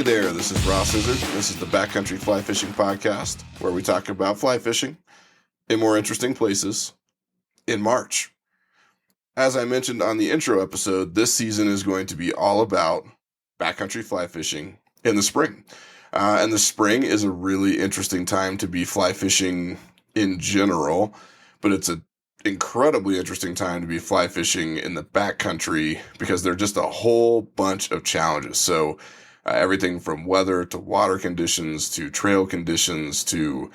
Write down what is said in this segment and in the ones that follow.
Hey there, this is Ross Izzard. This is the Backcountry Fly Fishing Podcast, where we talk about fly fishing in more interesting places in March. As I mentioned on the intro episode, this season is going to be all about backcountry fly fishing in the spring. And the spring is a really interesting time to be fly fishing in general, but it's an incredibly interesting time to be fly fishing in the backcountry because there are just a whole bunch of challenges. So everything from weather to water conditions to trail conditions to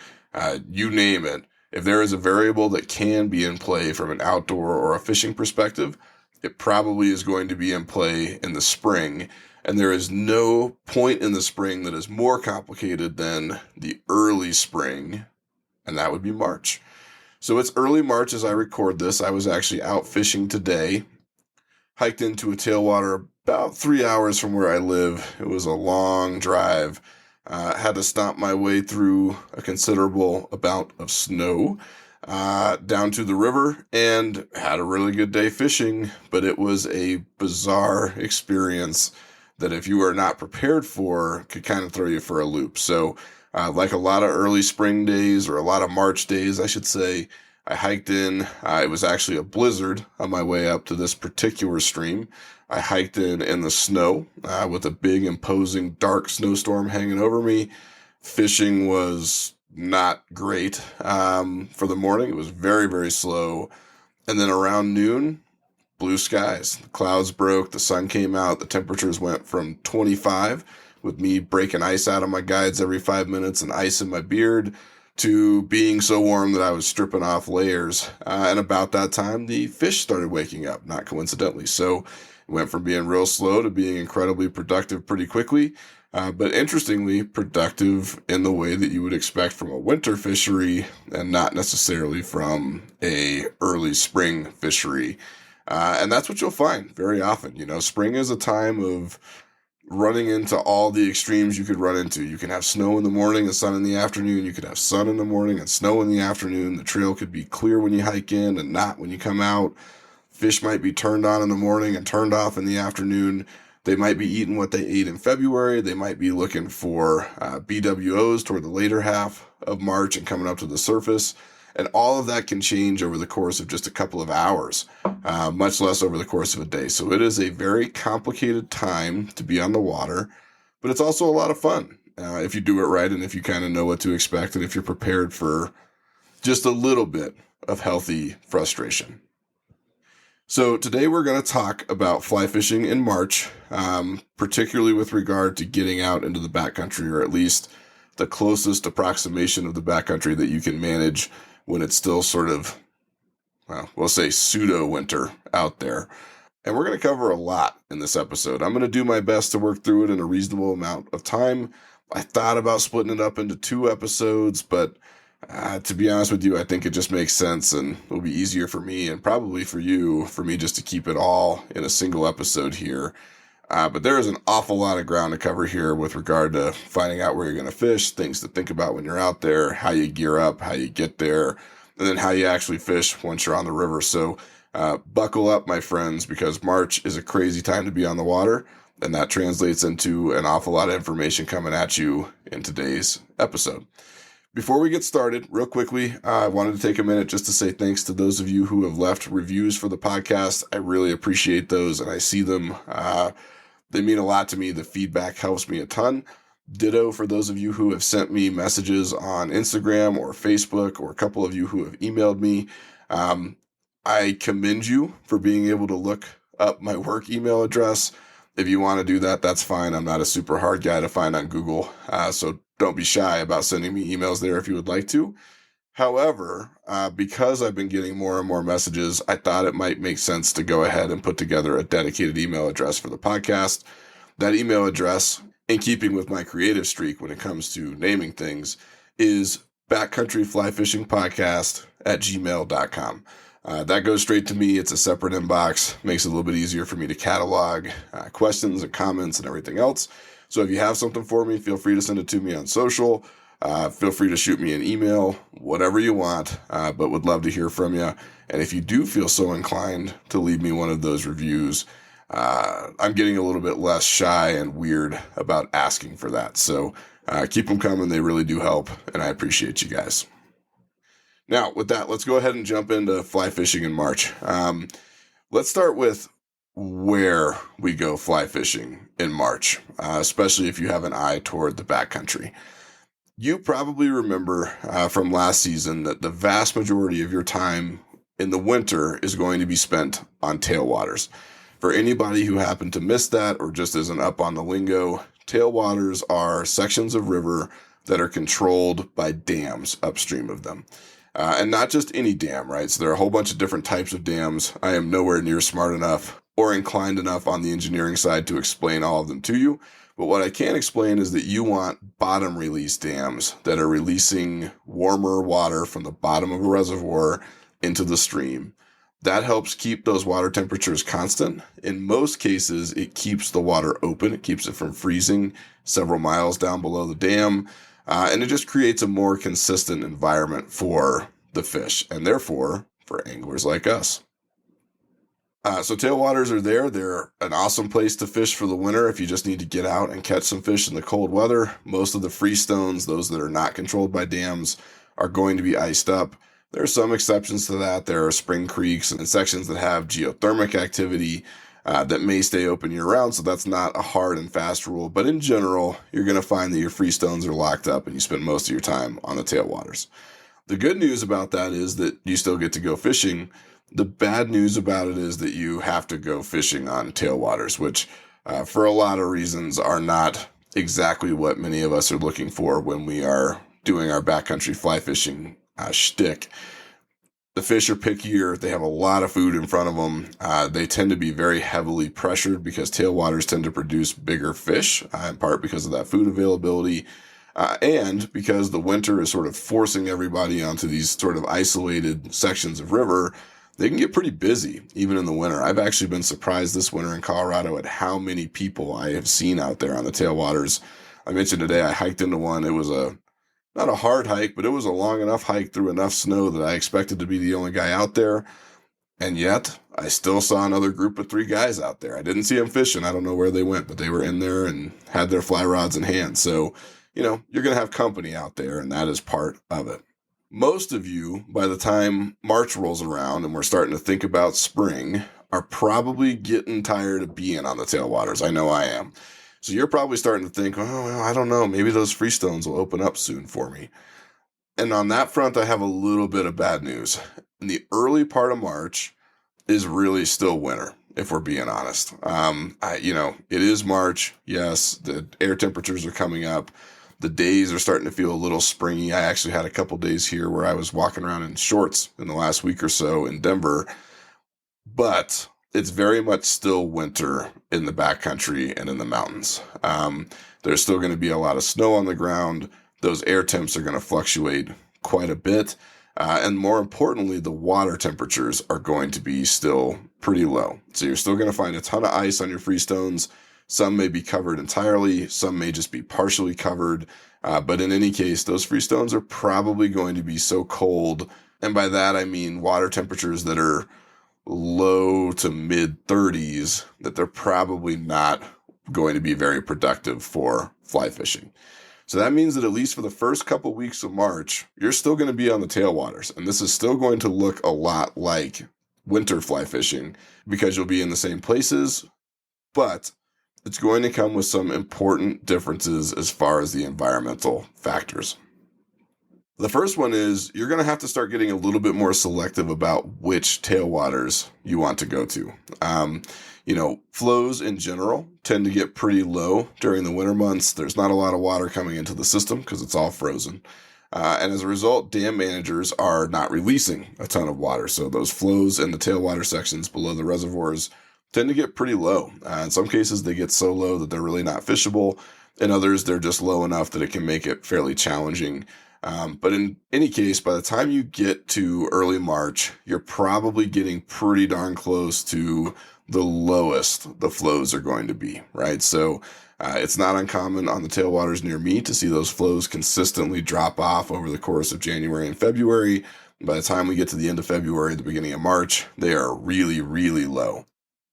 you name it. If there is a variable that can be in play from an outdoor or a fishing perspective, it probably is going to be in play in the spring. And there is no point in the spring that is more complicated than the early spring, and that would be March. So it's early March as I record this. I was actually out fishing today, hiked into a tailwater about 3 hours from where I live. It was a long drive. Had to stomp my way through a considerable amount of snow down to the river and had a really good day fishing, but it was a bizarre experience that if you are not prepared for could kind of throw you for a loop. So like a lot of early spring days or a lot of March days, I should say, I hiked in. It was actually a blizzard on my way up to this particular stream. I hiked in the snow with a big, imposing, dark snowstorm hanging over me. Fishing was not great for the morning. It was very, very slow. And then around noon, blue skies. The clouds broke. The sun came out. The temperatures went from 25, with me breaking ice out of my guides every 5 minutes and ice in my beard, to being so warm that I was stripping off layers. And about that time, the fish started waking up, not coincidentally. So it went from being real slow to being incredibly productive pretty quickly. But interestingly, productive in the way that you would expect from a winter fishery and not necessarily from a early spring fishery. And that's what you'll find very often. You know, spring is a time of running into all the extremes you could run into. You can have snow in the morning and sun in the afternoon. You could have sun in the morning and snow in the afternoon. The trail could be clear when you hike in and not when you come out. Fish might be turned on in the morning and turned off in the afternoon. They might be eating what they ate in February. They might be looking for BWOs toward the later half of March and coming up to the surface. And all of that can change over the course of just a couple of hours, much less over the course of a day. So it is a very complicated time to be on the water, but it's also a lot of fun if you do it right and if you kind of know what to expect and if you're prepared for just a little bit of healthy frustration. So today we're going to talk about fly fishing in March, particularly with regard to getting out into the backcountry, or at least the closest approximation of the backcountry that you can manage when it's still sort of, well, we'll say pseudo winter out there. And we're going to cover a lot in this episode. I'm going to do my best to work through it in a reasonable amount of time. I thought about splitting it up into 2 episodes, but to be honest with you, I think it just makes sense and it'll be easier for me and probably for you, for me just to keep it all in a single episode here. But there is an awful lot of ground to cover here with regard to finding out where you're going to fish, things to think about when you're out there, how you gear up, how you get there, and then how you actually fish once you're on the river. So buckle up, my friends, because March is a crazy time to be on the water, and that translates into an awful lot of information coming at you in today's episode. Before we get started, real quickly, I wanted to take a minute just to say thanks to those of you who have left reviews for the podcast. I really appreciate those, and I see them. They mean a lot to me. The feedback helps me a ton. Ditto for those of you who have sent me messages on Instagram or Facebook, or a couple of you who have emailed me. I commend you for being able to look up my work email address. If you want to do that, that's fine. I'm not a super hard guy to find on Google, so don't be shy about sending me emails there if you would like to. However, because I've been getting more and more messages, I thought it might make sense to go ahead and put together a dedicated email address for the podcast. That email address, in keeping with my creative streak when it comes to naming things, is backcountryflyfishingpodcast@gmail.com. That goes straight to me. It's a separate inbox. Makes it a little bit easier for me to catalog questions and comments and everything else. So if you have something for me, feel free to send it to me on social. Feel free to shoot me an email, whatever you want, but would love to hear from you. And if you do feel so inclined to leave me one of those reviews, I'm getting a little bit less shy and weird about asking for that. So keep them coming. They really do help, and I appreciate you guys. Now, with that, let's go ahead and jump into fly fishing in March. Let's start with where we go fly fishing in March, especially if you have an eye toward the backcountry. You probably remember from last season that the vast majority of your time in the winter is going to be spent on tailwaters. For anybody who happened to miss that or just isn't up on the lingo, tailwaters are sections of river that are controlled by dams upstream of them. And not just any dam, right? So there are a whole bunch of different types of dams. I am nowhere near smart enough or inclined enough on the engineering side to explain all of them to you. But what I can explain is that you want bottom release dams that are releasing warmer water from the bottom of a reservoir into the stream. That helps keep those water temperatures constant. In most cases, it keeps the water open. It keeps it from freezing several miles down below the dam. And it just creates a more consistent environment for the fish and therefore for anglers like us. So tailwaters are there. They're an awesome place to fish for the winter if you just need to get out and catch some fish in the cold weather. Most of the freestones, those that are not controlled by dams, are going to be iced up. There are some exceptions to that. There are spring creeks and sections that have geothermic activity that may stay open year-round, so that's not a hard and fast rule. But in general, you're going to find that your freestones are locked up and you spend most of your time on the tailwaters. The good news about that is that you still get to go fishing. The bad news about it is that you have to go fishing on tailwaters, which for a lot of reasons are not exactly what many of us are looking for when we are doing our backcountry fly fishing shtick. The fish are pickier. They have a lot of food in front of them. They tend to be very heavily pressured because tailwaters tend to produce bigger fish, in part because of that food availability, and because the winter is sort of forcing everybody onto these sort of isolated sections of river. They can get pretty busy even in the winter. I've actually been surprised this winter in Colorado at how many people I have seen out there on the tailwaters. I mentioned today I hiked into one. It was not a hard hike, but it was a long enough hike through enough snow that I expected to be the only guy out there. And yet I still saw another group of 3 guys out there. I didn't see them fishing. I don't know where they went, but they were in there and had their fly rods in hand. So, you're going to have company out there, and that is part of it. Most of you, by the time March rolls around and we're starting to think about spring, are probably getting tired of being on the tailwaters. I know I am. So you're probably starting to think, oh, well, I don't know, maybe those freestones will open up soon for me. And on that front, I have a little bit of bad news. In the early part of March is really still winter, if we're being honest. It is March. Yes, the air temperatures are coming up. The days are starting to feel a little springy. I actually had a couple days here where I was walking around in shorts in the last week or so in Denver. But it's very much still winter in the backcountry and in the mountains. There's still going to be a lot of snow on the ground. Those air temps are going to fluctuate quite a bit. And more importantly, the water temperatures are going to be still pretty low. So you're still going to find a ton of ice on your freestones. Some may be covered entirely. Some may just be partially covered. But in any case, those freestones are probably going to be so cold. And by that, I mean water temperatures that are low to mid 30s, that they're probably not going to be very productive for fly fishing. So that means that at least for the first couple weeks of March, you're still going to be on the tailwaters. And this is still going to look a lot like winter fly fishing because you'll be in the same places, but it's going to come with some important differences as far as the environmental factors. The first one is you're going to have to start getting a little bit more selective about which tailwaters you want to go to. Flows in general tend to get pretty low during the winter months. There's not a lot of water coming into the system because it's all frozen. And as a result, dam managers are not releasing a ton of water. So those flows in the tailwater sections below the reservoirs tend to get pretty low. In some cases, they get so low that they're really not fishable. In others, they're just low enough that it can make it fairly challenging. But in any case, by the time you get to early March, you're probably getting pretty darn close to the lowest the flows are going to be, right? So it's not uncommon on the tailwaters near me to see those flows consistently drop off over the course of January and February. By the time we get to the end of February, the beginning of March, they are really, really low.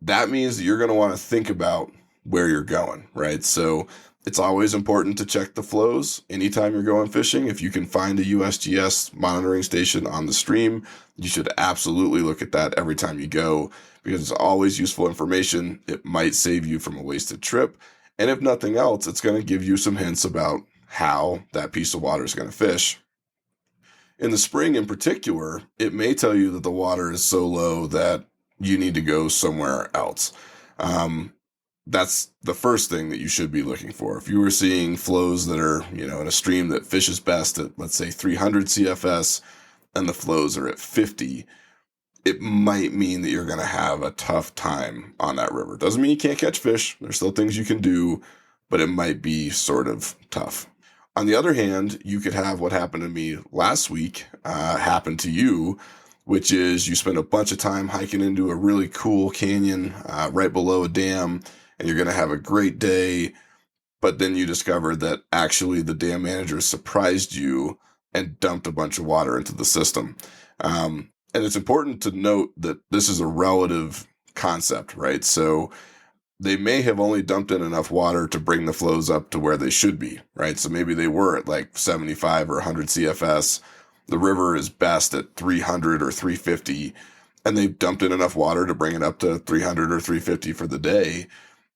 that means that you're going to want to think about where you're going, right? So it's always important to check the flows anytime you're going fishing. If you can find a USGS monitoring station on the stream, you should absolutely look at that every time you go, because it's always useful information. It might save you from a wasted trip. And if nothing else, it's going to give you some hints about how that piece of water is going to fish. In the spring in particular, it may tell you that the water is so low that you need to go somewhere else. That's the first thing that you should be looking for. If you were seeing flows that are, in a stream that fishes best at, let's say, 300 CFS, and the flows are at 50, it might mean that you're going to have a tough time on that river. Doesn't mean you can't catch fish. There's still things you can do, but it might be sort of tough. On the other hand, you could have what happened to me last week happen to you, which is you spend a bunch of time hiking into a really cool canyon right below a dam, and you're going to have a great day, but then you discover that actually the dam manager surprised you and dumped a bunch of water into the system. And it's important to note that this is a relative concept, right? So they may have only dumped in enough water to bring the flows up to where they should be, right? So maybe they were at like 75 or 100 CFS. The river is best at 300 or 350, and they've dumped in enough water to bring it up to 300 or 350 for the day.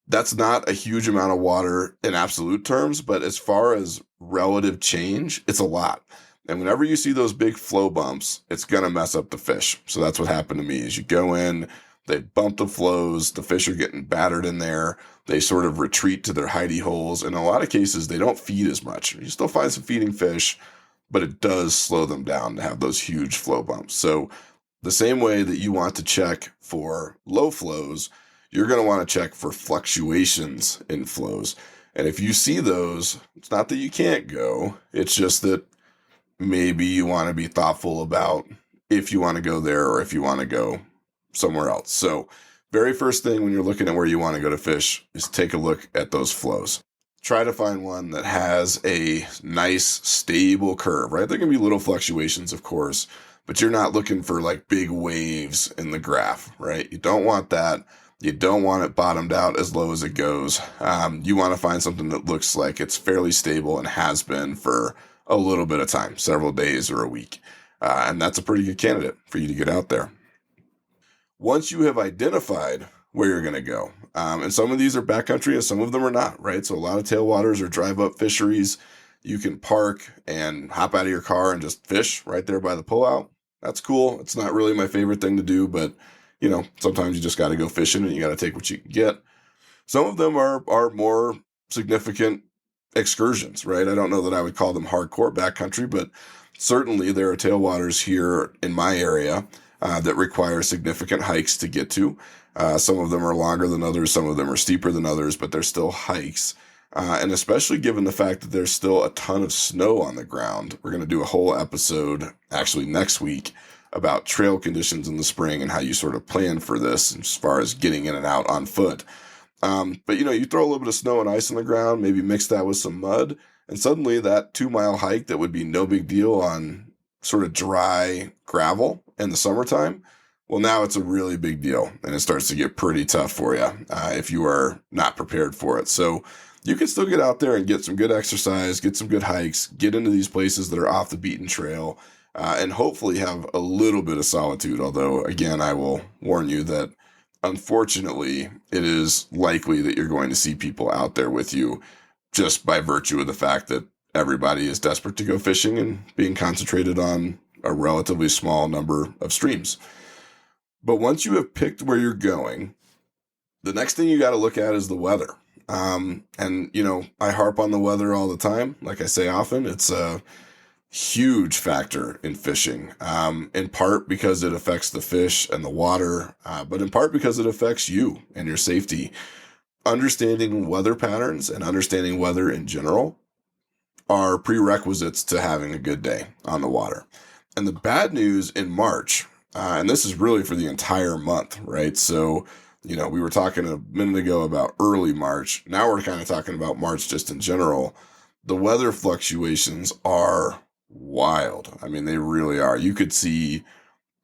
That's not a huge amount of water in absolute terms, but as far as relative change, it's a lot. And whenever you see those big flow bumps, it's going to mess up the fish. So that's what happened to me. Is you go in, they bump the flows, the fish are getting battered in there, they sort of retreat to their hidey holes. In a lot of cases, they don't feed as much. You still find some feeding fish, but it does slow them down to have those huge flow bumps. So the same way that you want to check for low flows, you're going to want to check for fluctuations in flows. And if you see those, it's not that you can't go, it's just that maybe you want to be thoughtful about if you want to go there or if you want to go somewhere else. So very first thing when you're looking at where you want to go to fish is take a look at those flows. Try to find one that has a nice, stable curve, right? There can be little fluctuations, of course, but you're not looking for like big waves in the graph, right? You don't want that. You don't want it bottomed out as low as it goes. You want to find something that looks like it's fairly stable and has been for a little bit of time, several days or a week. And that's a pretty good candidate for you to get out there. Once you have identified where you're going to go, and some of these are backcountry and some of them are not, right? So a lot of tailwaters or drive-up fisheries, you can park and hop out of your car and just fish right there by the pullout. That's cool. It's not really my favorite thing to do, but sometimes you just got to go fishing and you got to take what you can get. Some of them are more significant excursions, right? I don't know that I would call them hardcore backcountry, but certainly there are tailwaters here in my area that require significant hikes to get to. Some of them are longer than others. Some of them are steeper than others, but they're still hikes. And especially given the fact that there's still a ton of snow on the ground, we're going to do a whole episode actually next week about trail conditions in the spring and how you sort of plan for this as far as getting in and out on foot. But you throw a little bit of snow and ice on the ground, maybe mix that with some mud, and suddenly that 2-mile hike that would be no big deal on sort of dry gravel in the summertime, well, now it's a really big deal, and it starts to get pretty tough for you if you are not prepared for it. So you can still get out there and get some good exercise, get some good hikes, get into these places that are off the beaten trail, and hopefully have a little bit of solitude. Although, again, I will warn you that unfortunately, it is likely that you're going to see people out there with you just by virtue of the fact that everybody is desperate to go fishing and being concentrated on a relatively small number of streams. But once you have picked where you're going, the next thing you got to look at is the weather. And I harp on the weather all the time. Like I say often, it's a huge factor in fishing, in part because it affects the fish and the water, but in part because it affects you and your safety. Understanding weather patterns and understanding weather in general are prerequisites to having a good day on the water. And the bad news in March, and this is really for the entire month, right? So, we were talking a minute ago about early March. Now we're kind of talking about March just in general. The weather fluctuations are wild. I mean, they really are. You could see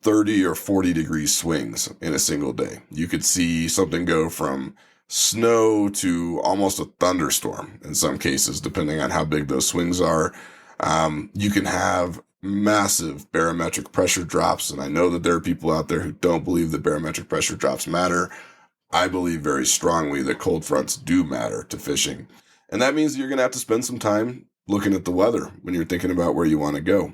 30 or 40 degree swings in a single day. You could see something go from snow to almost a thunderstorm in some cases, depending on how big those swings are. You can have massive barometric pressure drops, and I know that there are people out there who don't believe that barometric pressure drops matter. I believe very strongly that cold fronts do matter to fishing. And that means you're going to have to spend some time looking at the weather when you're thinking about where you want to go.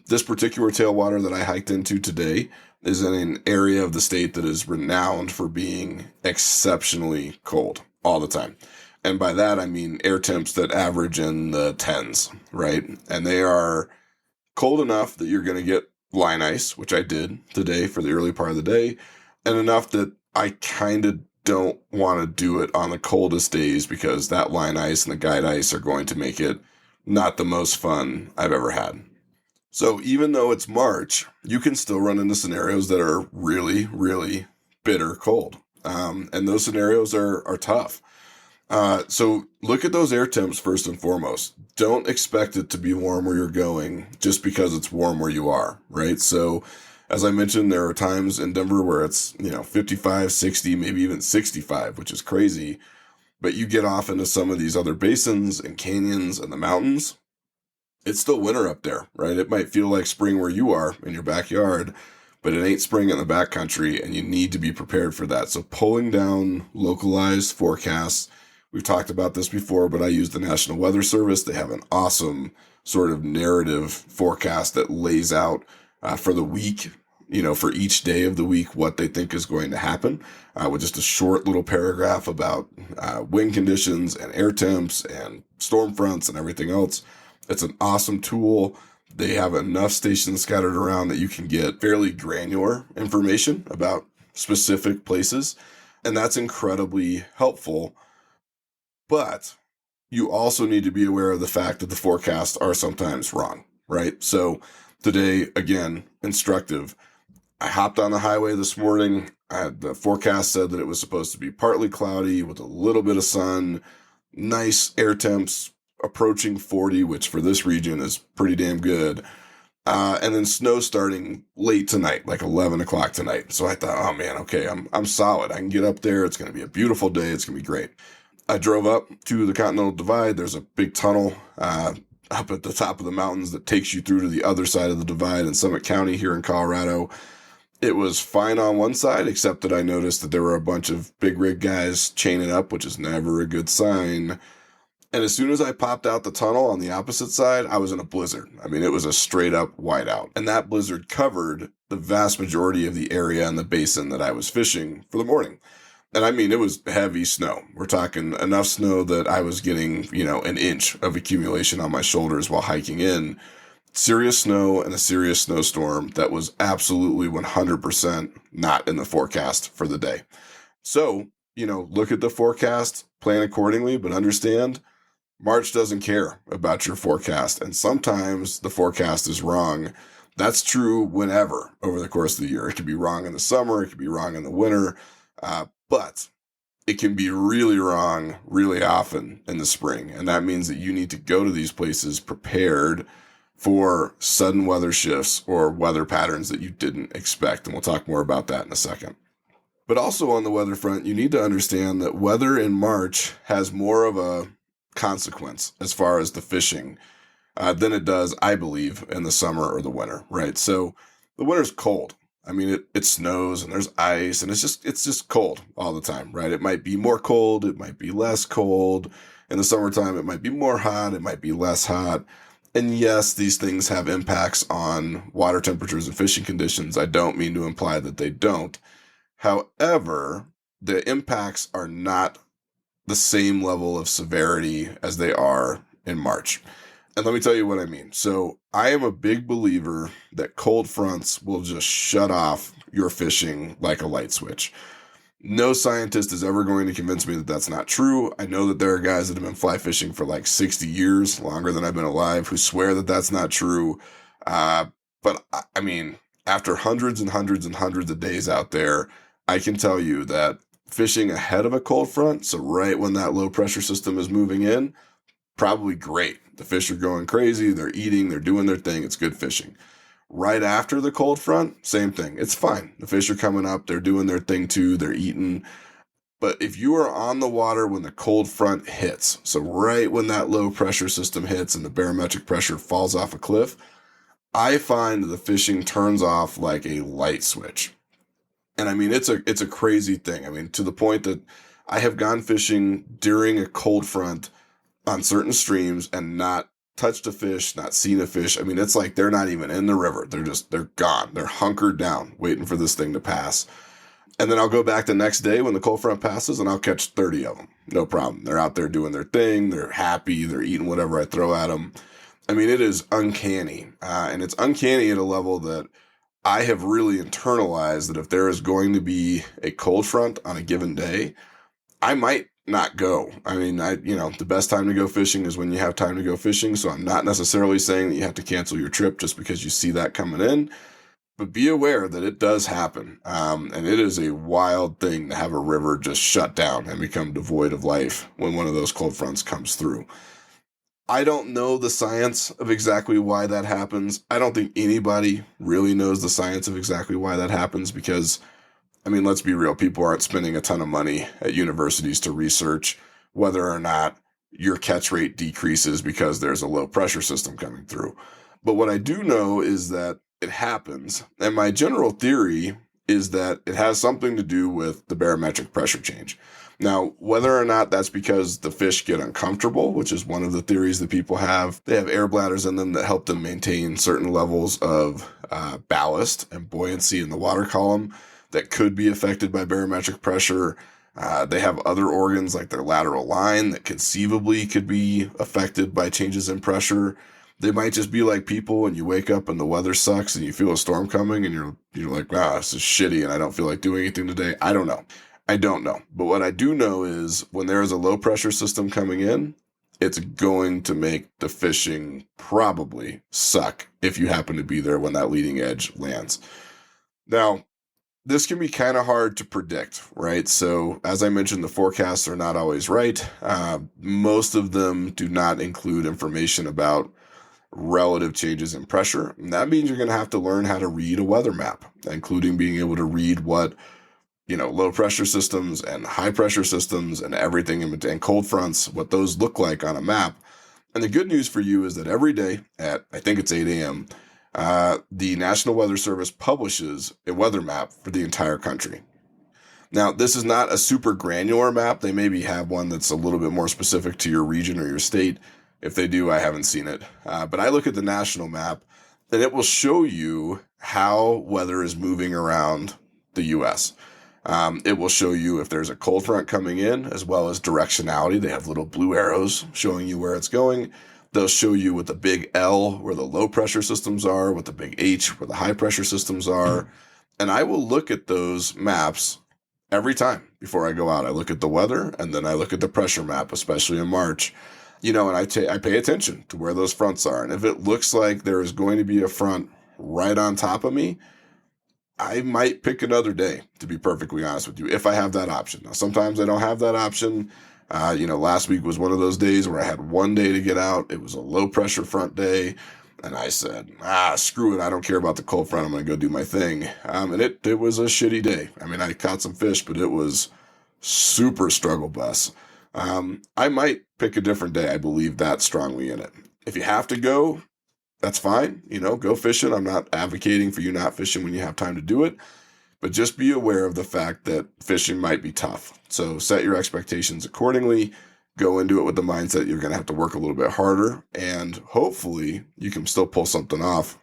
This particular tailwater that I hiked into today is in an area of the state that is renowned for being exceptionally cold all the time. And by that, I mean air temps that average in the tens, right? And they are cold enough that you're going to get line ice, which I did today for the early part of the day, and enough that I kind of don't want to do it on the coldest days because that line ice and the guide ice are going to make it not the most fun I've ever had. So even though it's March, you can still run into scenarios that are really, really bitter cold. And those scenarios are tough. So look at those air temps first and foremost. Don't expect it to be warm where you're going just because it's warm where you are, right? So as I mentioned, there are times in Denver where it's, 55, 60, maybe even 65, which is crazy. But you get off into some of these other basins and canyons and the mountains, it's still winter up there, right? It might feel like spring where you are in your backyard, but it ain't spring in the backcountry, and you need to be prepared for that. So pulling down localized forecasts. We've talked about this before, but I use the National Weather Service. They have an awesome sort of narrative forecast that lays out for the week, for each day of the week, what they think is going to happen with just a short little paragraph about wind conditions and air temps and storm fronts and everything else. It's an awesome tool. They have enough stations scattered around that you can get fairly granular information about specific places, and that's incredibly helpful. But you also need to be aware of the fact that the forecasts are sometimes wrong, right? So today, again, instructive. I hopped on the highway this morning. The forecast said that it was supposed to be partly cloudy with a little bit of sun, nice air temps approaching 40, which for this region is pretty damn good. And then snow starting late tonight, like 11 o'clock tonight. So I thought, oh man, okay, I'm solid. I can get up there. It's going to be a beautiful day. It's going to be great. I drove up to the Continental Divide. There's a big tunnel up at the top of the mountains that takes you through to the other side of the divide in Summit County here in Colorado. It was fine on one side, except that I noticed that there were a bunch of big rig guys chaining up, which is never a good sign. And as soon as I popped out the tunnel on the opposite side, I was in a blizzard. I mean, it was a straight up whiteout. And that blizzard covered the vast majority of the area and the basin that I was fishing for the morning. And I mean, it was heavy snow. We're talking enough snow that I was getting, an inch of accumulation on my shoulders while hiking in. Serious snow and a serious snowstorm that was absolutely 100% not in the forecast for the day. So, look at the forecast, plan accordingly, but understand March doesn't care about your forecast. And sometimes the forecast is wrong. That's true whenever over the course of the year. It could be wrong in the summer. It could be wrong in the winter. But it can be really wrong really often in the spring. And that means that you need to go to these places prepared for sudden weather shifts or weather patterns that you didn't expect. And we'll talk more about that in a second. But also on the weather front, you need to understand that weather in March has more of a consequence as far as the fishing than it does, I believe, in the summer or the winter, right? So the winter's cold. I mean, it snows and there's ice and it's just cold all the time, right? It might be more cold. It might be less cold. In the summertime, it might be more hot. It might be less hot. And yes, these things have impacts on water temperatures and fishing conditions. I don't mean to imply that they don't. However, the impacts are not the same level of severity as they are in March. And let me tell you what I mean. So I am a big believer that cold fronts will just shut off your fishing like a light switch. No scientist is ever going to convince me that that's not true. I know that there are guys that have been fly fishing for like 60 years, longer than I've been alive, who swear that that's not true. But I mean, after hundreds and hundreds and hundreds of days out there, I can tell you that fishing ahead of a cold front, so right when that low pressure system is moving in, probably great. The fish are going crazy. They're eating. They're doing their thing. It's good fishing. Right after the cold front, same thing. It's fine. The fish are coming up. They're doing their thing too. They're eating. But if you are on the water when the cold front hits, so right when that low pressure system hits and the barometric pressure falls off a cliff, I find the fishing turns off like a light switch. And I mean, it's a crazy thing. I mean, to the point that I have gone fishing during a cold front on certain streams and not touched a fish, not seen a fish. I mean, it's like they're not even in the river. They're gone. They're hunkered down, waiting for this thing to pass. And then I'll go back the next day when the cold front passes and I'll catch 30 of them. No problem. They're out there doing their thing. They're happy. They're eating whatever I throw at them. I mean, it is uncanny. And it's uncanny at a level that I have really internalized that if there is going to be a cold front on a given day, I might not go. I mean, the best time to go fishing is when you have time to go fishing. So I'm not necessarily saying that you have to cancel your trip just because you see that coming in, but be aware that it does happen. And it is a wild thing to have a river just shut down and become devoid of life when one of those cold fronts comes through. I don't know the science of exactly why that happens. I don't think anybody really knows the science of exactly why that happens because, I mean, let's be real. People aren't spending a ton of money at universities to research whether or not your catch rate decreases because there's a low pressure system coming through. But what I do know is that it happens. And my general theory is that it has something to do with the barometric pressure change. Now, whether or not that's because the fish get uncomfortable, which is one of the theories that people have, they have air bladders in them that help them maintain certain levels of ballast and buoyancy in the water column that could be affected by barometric pressure. They have other organs like their lateral line that conceivably could be affected by changes in pressure. They might just be like people and you wake up and the weather sucks and you feel a storm coming and you're like, wow, this is shitty and I don't feel like doing anything today. I don't know. But what I do know is when there is a low pressure system coming in, it's going to make the fishing probably suck if you happen to be there when that leading edge lands. Now, this can be kind of hard to predict, right? So as I mentioned, the forecasts are not always right. Most of them do not include information about relative changes in pressure. And that means you're going to have to learn how to read a weather map, including being able to read what, low pressure systems and high pressure systems and everything in cold fronts, what those look like on a map. And the good news for you is that every day at, I think it's 8 a.m., the National Weather Service publishes a weather map for the entire country. Now, this is not a super granular map. They maybe have one that's a little bit more specific to your region or your state. If they do, I haven't seen it. But I look at the national map, and it will show you how weather is moving around the U.S. It will show you if there's a cold front coming in, as well as directionality. They have little blue arrows showing you where it's going. They'll show you with the big L where the low pressure systems are, with the big H where the high pressure systems are. And I will look at those maps every time before I go out. I look at the weather and then I look at the pressure map, especially in March. And I pay attention to where those fronts are. And if it looks like there is going to be a front right on top of me, I might pick another day, to be perfectly honest with you, if I have that option. Now, sometimes I don't have that option. Last week was one of those days where I had one day to get out. It was a low pressure front day. And I said, screw it. I don't care about the cold front. I'm going to go do my thing. And it was a shitty day. I mean, I caught some fish, but it was super struggle bus. I might pick a different day. I believe that strongly in it. If you have to go, that's fine. Go fishing. I'm not advocating for you not fishing when you have time to do it, but just be aware of the fact that fishing might be tough. So set your expectations accordingly. Go into it with the mindset you're going to have to work a little bit harder, and hopefully you can still pull something off.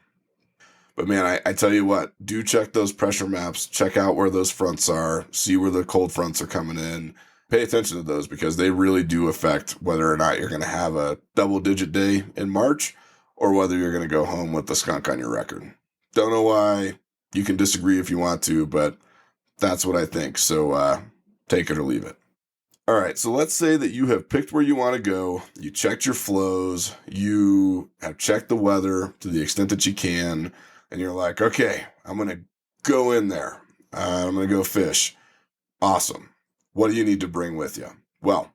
But man, I tell you what, do check those pressure maps. Check out where those fronts are. See where the cold fronts are coming in. Pay attention to those because they really do affect whether or not you're going to have a double-digit day in March or whether you're going to go home with the skunk on your record. Don't know why. You can disagree if you want to, but that's what I think. So take it or leave it. All right, so let's say that you have picked where you want to go. You checked your flows. You have checked the weather to the extent that you can. And you're like, okay, I'm going to go in there. I'm going to go fish. Awesome. What do you need to bring with you? Well,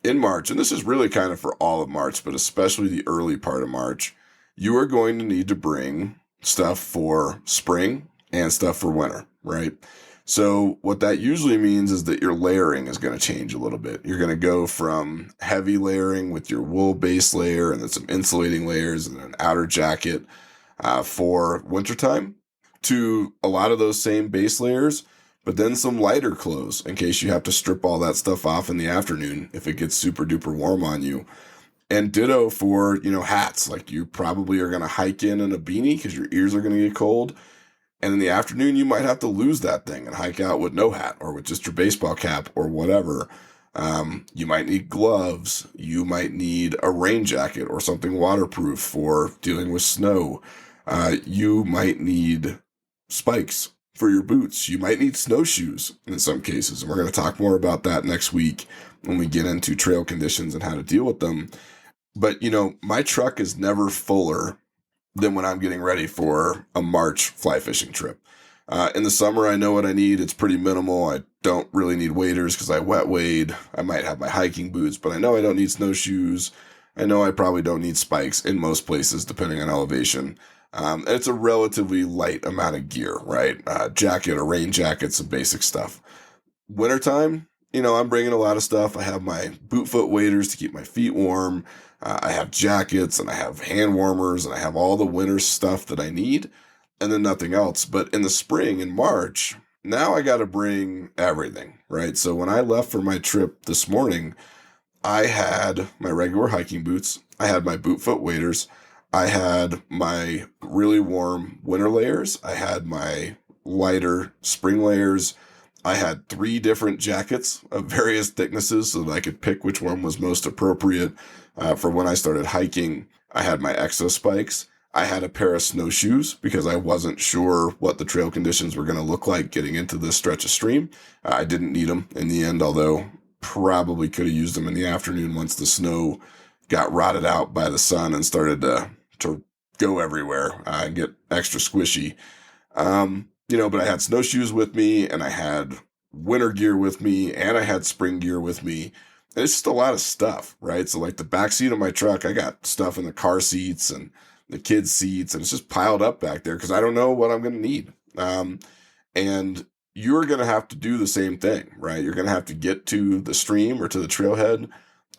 in March, and this is really kind of for all of March, but especially the early part of March, you are going to need to bring stuff for spring and stuff for winter, right? So what that usually means is that your layering is going to change a little bit. You're going to go from heavy layering with your wool base layer and then some insulating layers and an outer jacket for wintertime to a lot of those same base layers, but then some lighter clothes in case you have to strip all that stuff off in the afternoon if it gets super duper warm on you. And ditto for, hats. Like you probably are going to hike in a beanie because your ears are going to get cold. And in the afternoon, you might have to lose that thing and hike out with no hat or with just your baseball cap or whatever. You might need gloves. You might need a rain jacket or something waterproof for dealing with snow. You might need spikes for your boots. You might need snowshoes in some cases. And we're going to talk more about that next week when we get into trail conditions and how to deal with them. But, my truck is never fuller than when I'm getting ready for a March fly fishing trip. In the summer, I know what I need. It's pretty minimal. I don't really need waders because I wet wade. I might have my hiking boots, but I know I don't need snowshoes. I know I probably don't need spikes in most places, depending on elevation. And it's a relatively light amount of gear, right? Jacket, a rain jacket, some basic stuff. Wintertime, I'm bringing a lot of stuff. I have my boot foot waders to keep my feet warm. I have jackets and I have hand warmers and I have all the winter stuff that I need and then nothing else. But in the spring, in March, now I got to bring everything, right? So when I left for my trip this morning, I had my regular hiking boots. I had my boot foot waders. I had my really warm winter layers. I had my lighter spring layers. I had 3 different jackets of various thicknesses so that I could pick which one was most appropriate for when I started hiking. I had my exo spikes. I had a pair of snowshoes because I wasn't sure what the trail conditions were going to look like getting into this stretch of stream. I didn't need them in the end, although probably could have used them in the afternoon once the snow got rotted out by the sun and started to go everywhere and get extra squishy. But I had snowshoes with me and I had winter gear with me and I had spring gear with me. And it's just a lot of stuff, right? So like the back seat of my truck, I got stuff in the car seats and the kids' seats and it's just piled up back there because I don't know what I'm going to need. And you're going to have to do the same thing, right? You're going to have to get to the stream or to the trailhead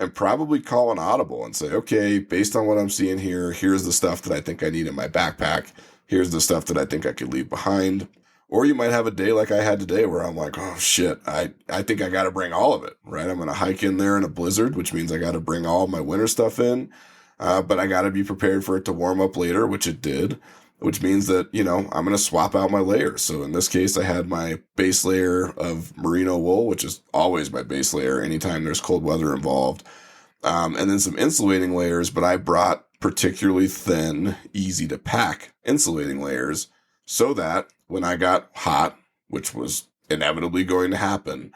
and probably call an audible and say, okay, based on what I'm seeing here, here's the stuff that I think I need in my backpack. Here's the stuff that I think I could leave behind. Or you might have a day like I had today where I'm like, oh shit, I think I got to bring all of it, right? I'm going to hike in there in a blizzard, which means I got to bring all my winter stuff in. But I got to be prepared for it to warm up later, which it did, which means that, I'm going to swap out my layers. So in this case, I had my base layer of merino wool, which is always my base layer anytime there's cold weather involved. And then some insulating layers, but I brought particularly thin, easy to pack insulating layers so that when I got hot, which was inevitably going to happen,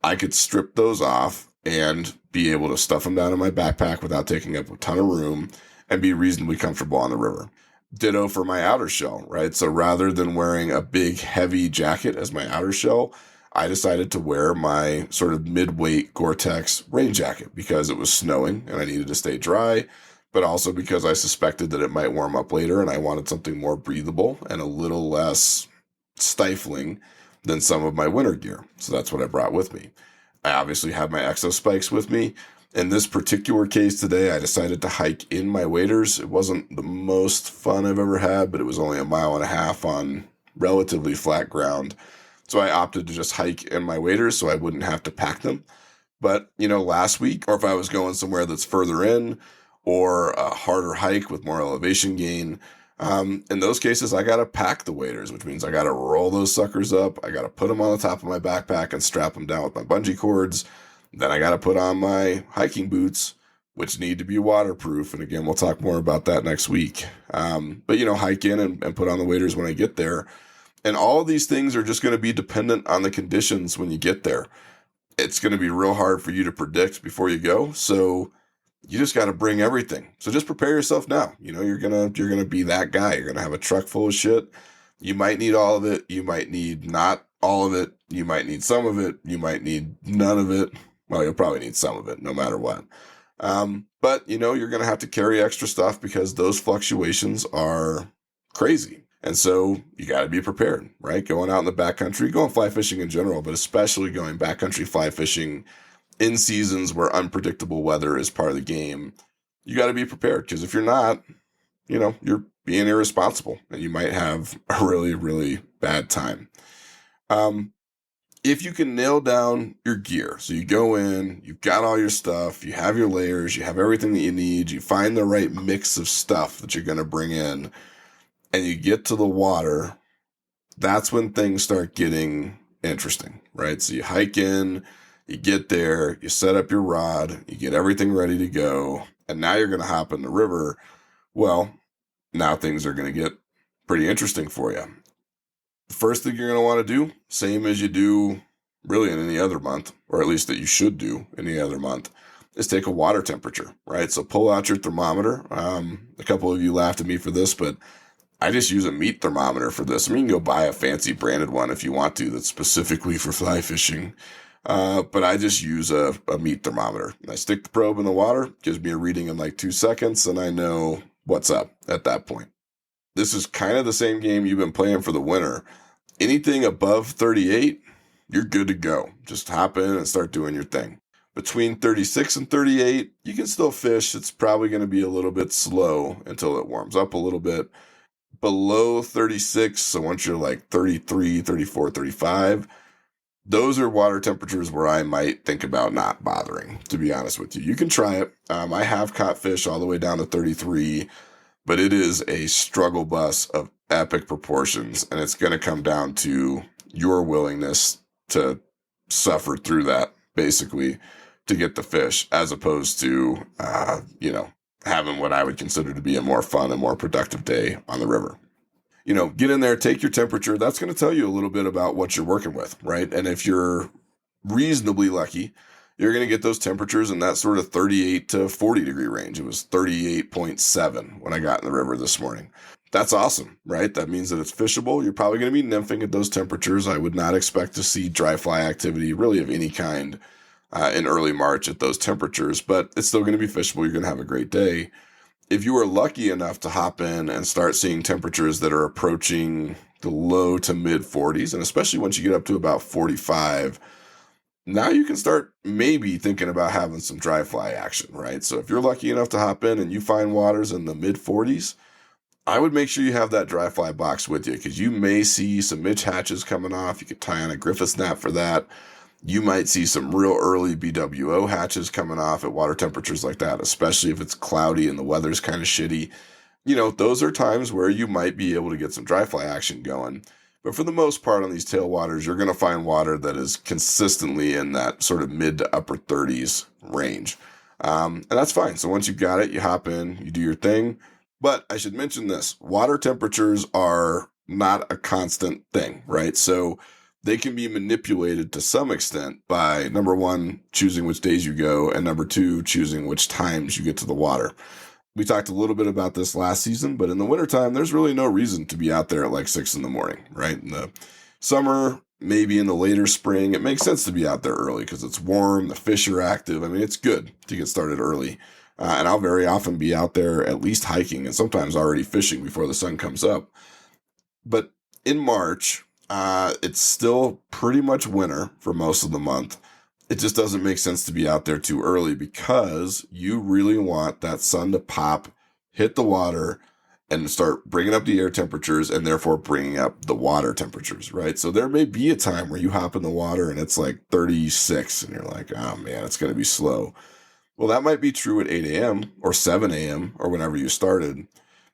I could strip those off and be able to stuff them down in my backpack without taking up a ton of room and be reasonably comfortable on the river. Ditto for my outer shell, right? So rather than wearing a big, heavy jacket as my outer shell, I decided to wear my sort of mid-weight Gore-Tex rain jacket because it was snowing and I needed to stay dry, but also because I suspected that it might warm up later and I wanted something more breathable and a little less stifling than some of my winter gear. So that's what I brought with me. I obviously have my exo spikes with me. In this particular case today, I decided to hike in my waders. It wasn't the most fun I've ever had, but it was only 1.5 miles on relatively flat ground. So I opted to just hike in my waders so I wouldn't have to pack them. But, last week, or if I was going somewhere that's further in or a harder hike with more elevation gain, in those cases, I got to pack the waders, which means I got to roll those suckers up. I got to put them on the top of my backpack and strap them down with my bungee cords. Then I got to put on my hiking boots, which need to be waterproof. And again, we'll talk more about that next week. But hike in and put on the waders when I get there. And all of these things are just going to be dependent on the conditions when you get there. It's going to be real hard for you to predict before you go. So you just got to bring everything. So just prepare yourself now. You're going to be that guy. You're going to have a truck full of shit. You might need all of it. You might need not all of it. You might need some of it. You might need none of it. Well, you'll probably need some of it no matter what. But you're going to have to carry extra stuff because those fluctuations are crazy. And so you got to be prepared, right? Going out in the backcountry, going fly fishing in general, but especially going backcountry fly fishing in seasons where unpredictable weather is part of the game, you got to be prepared, because if you're not, you're being irresponsible and you might have a really, really bad time. If you can nail down your gear, so you go in, you've got all your stuff, you have your layers, you have everything that you need, you find the right mix of stuff that you're going to bring in, and you get to the water, that's when things start getting interesting, right? So you hike in, you get there, you set up your rod, you get everything ready to go, and now you're going to hop in the river. Well, now things are going to get pretty interesting for you. The first thing you're going to want to do, same as you do really in any other month, or at least that you should do in any other month, is take a water temperature, right? So pull out your thermometer. A couple of you laughed at me for this, but I just use a meat thermometer for this. I mean, you can go buy a fancy branded one if you want to that's specifically for fly fishing. But I just use a meat thermometer. I stick the probe in the water, gives me a reading in like 2 seconds, and I know what's up at that point. This is kind of the same game you've been playing for the winter. Anything above 38, you're good to go. Just hop in and start doing your thing. Between 36 and 38, you can still fish. It's probably going to be a little bit slow until it warms up a little bit. Below 36, so once you're like 33, 34, 35, those are water temperatures where I might think about not bothering, to be honest with you. You can try it. I have caught fish all the way down to 33, but it is a struggle bus of epic proportions, and it's going to come down to your willingness to suffer through that, basically, to get the fish, as opposed to, having what I would consider to be a more fun and more productive day on the river. Get in there, take your temperature. That's going to tell you a little bit about what you're working with, right? And if you're reasonably lucky, you're going to get those temperatures in that sort of 38 to 40 degree range. It was 38.7 when I got in the river this morning. That's awesome, right? That means that it's fishable. You're probably going to be nymphing at those temperatures. I would not expect to see dry fly activity really of any kind in early March at those temperatures, but it's still going to be fishable. You're going to have a great day. If you are lucky enough to hop in and start seeing temperatures that are approaching the low to mid 40s, and especially once you get up to about 45, now you can start maybe thinking about having some dry fly action, right? So if you're lucky enough to hop in and you find waters in the mid 40s, I would make sure you have that dry fly box with you, because you may see some midge hatches coming off. You could tie on a Griffith snap for that. You might see some real early BWO hatches coming off at water temperatures like that, especially if it's cloudy and the weather's kind of shitty. Those are times where you might be able to get some dry fly action going. But for the most part on these tailwaters, you're going to find water that is consistently in that sort of mid to upper 30s range. And that's fine. So once you've got it, you hop in, you do your thing. But I should mention this, water temperatures are not a constant thing, right? So they can be manipulated to some extent by, number one, choosing which days you go, and number two, choosing which times you get to the water. We talked a little bit about this last season, but in the wintertime, there's really no reason to be out there at like 6 in the morning, right? In the summer, maybe in the later spring, it makes sense to be out there early because it's warm, the fish are active. I mean, it's good to get started early. And I'll very often be out there at least hiking and sometimes already fishing before the sun comes up. But in March, it's still pretty much winter for most of the month. It just doesn't make sense to be out there too early, because you really want that sun to pop, hit the water, and start bringing up the air temperatures, and therefore bringing up the water temperatures, right? So there may be a time where you hop in the water and it's like 36 and you're like, oh man, it's going to be slow. Well, that might be true at 8 a.m. or 7 a.m. or whenever you started.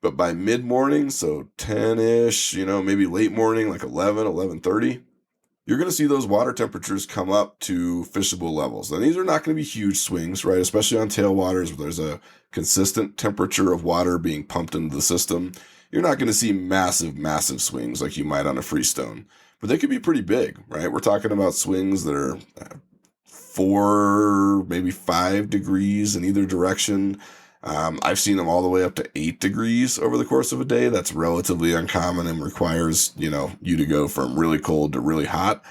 But by mid-morning, so 10-ish, maybe late morning, like 11, 11:30, you're going to see those water temperatures come up to fishable levels. And these are not going to be huge swings, right? Especially on tailwaters where there's a consistent temperature of water being pumped into the system. You're not going to see massive, massive swings like you might on a freestone. But they could be pretty big, right? We're talking about swings that are 4, maybe 5 degrees in either direction. I've seen them all the way up to 8 degrees over the course of a day. That's relatively uncommon and requires, you to go from really cold to really hot.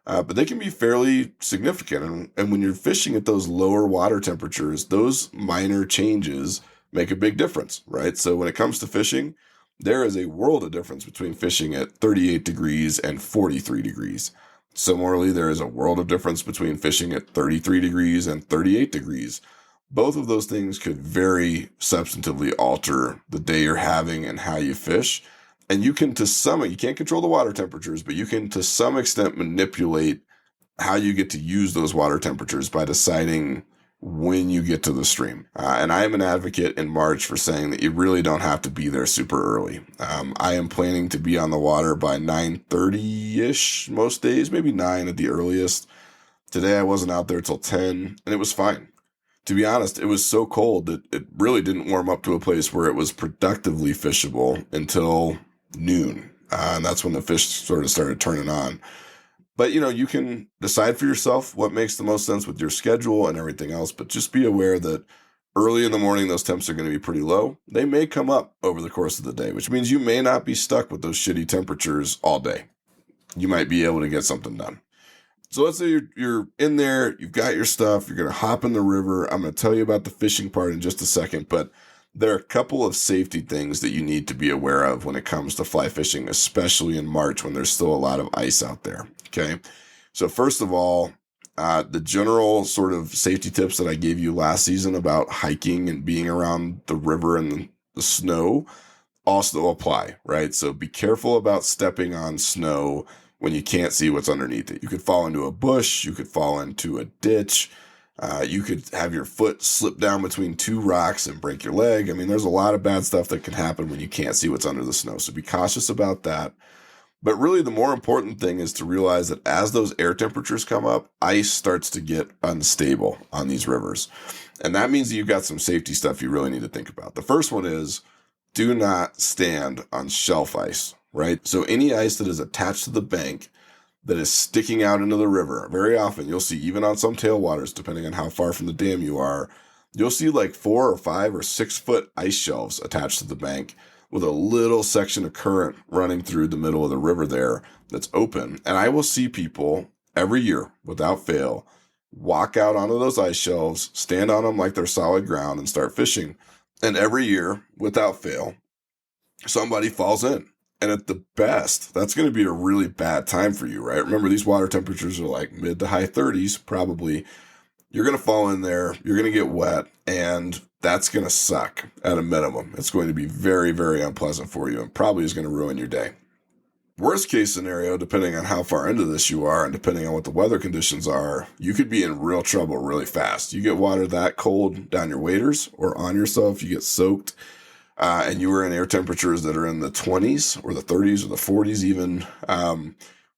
But they can be fairly significant. And when you're fishing at those lower water temperatures, those minor changes make a big difference, right? So when it comes to fishing, There is a world of difference between fishing at 38 degrees and 43 degrees. Similarly, there is a world of difference between fishing at 33 degrees and 38 degrees. Both of those things could very substantively alter the day you're having and how you fish. And you can't control the water temperatures, but you can to some extent manipulate how you get to use those water temperatures by deciding when you get to the stream. And I am an advocate in March for saying that you really don't have to be there super early. I am planning to be on the water by 9:30-ish most days, maybe 9 at the earliest. Today I wasn't out there till 10, and it was fine. To be honest, it was so cold that it really didn't warm up to a place where it was productively fishable until noon. And that's when the fish sort of started turning on. But, you can decide for yourself what makes the most sense with your schedule and everything else. But just be aware that early in the morning, those temps are going to be pretty low. They may come up over the course of the day, which means you may not be stuck with those shitty temperatures all day. You might be able to get something done. So let's say you're in there, you've got your stuff, you're going to hop in the river. I'm going to tell you about the fishing part in just a second, but there are a couple of safety things that you need to be aware of when it comes to fly fishing, especially in March when there's still a lot of ice out there. Okay. So first of all, the general sort of safety tips that I gave you last season about hiking and being around the river and the snow also apply, right? So be careful about stepping on snow when you can't see what's underneath it. You could fall into a bush, you could fall into a ditch, you could have your foot slip down between two rocks and break your leg. I mean, there's a lot of bad stuff that can happen when you can't see what's under the snow. So be cautious about that. But really the more important thing is to realize that as those air temperatures come up, ice starts to get unstable on these rivers. And that means that you've got some safety stuff you really need to think about. The first one is do not stand on shelf ice, right? So any ice that is attached to the bank that is sticking out into the river, very often you'll see, even on some tailwaters, depending on how far from the dam you are, you'll see like 4 or 5 or 6 foot ice shelves attached to the bank with a little section of current running through the middle of the river there that's open. And I will see people every year, without fail, walk out onto those ice shelves, stand on them like they're solid ground, and start fishing. And every year, without fail, somebody falls in. And at the best, that's going to be a really bad time for you, right? Remember, these water temperatures are like mid to high 30s, probably. You're going to fall in there, you're going to get wet, and that's going to suck at a minimum. It's going to be very, very unpleasant for you and probably is going to ruin your day. Worst case scenario, depending on how far into this you are and depending on what the weather conditions are, you could be in real trouble really fast. You get water that cold down your waders or on yourself, you get soaked, and you were in air temperatures that are in the 20s or the 30s or the 40s even,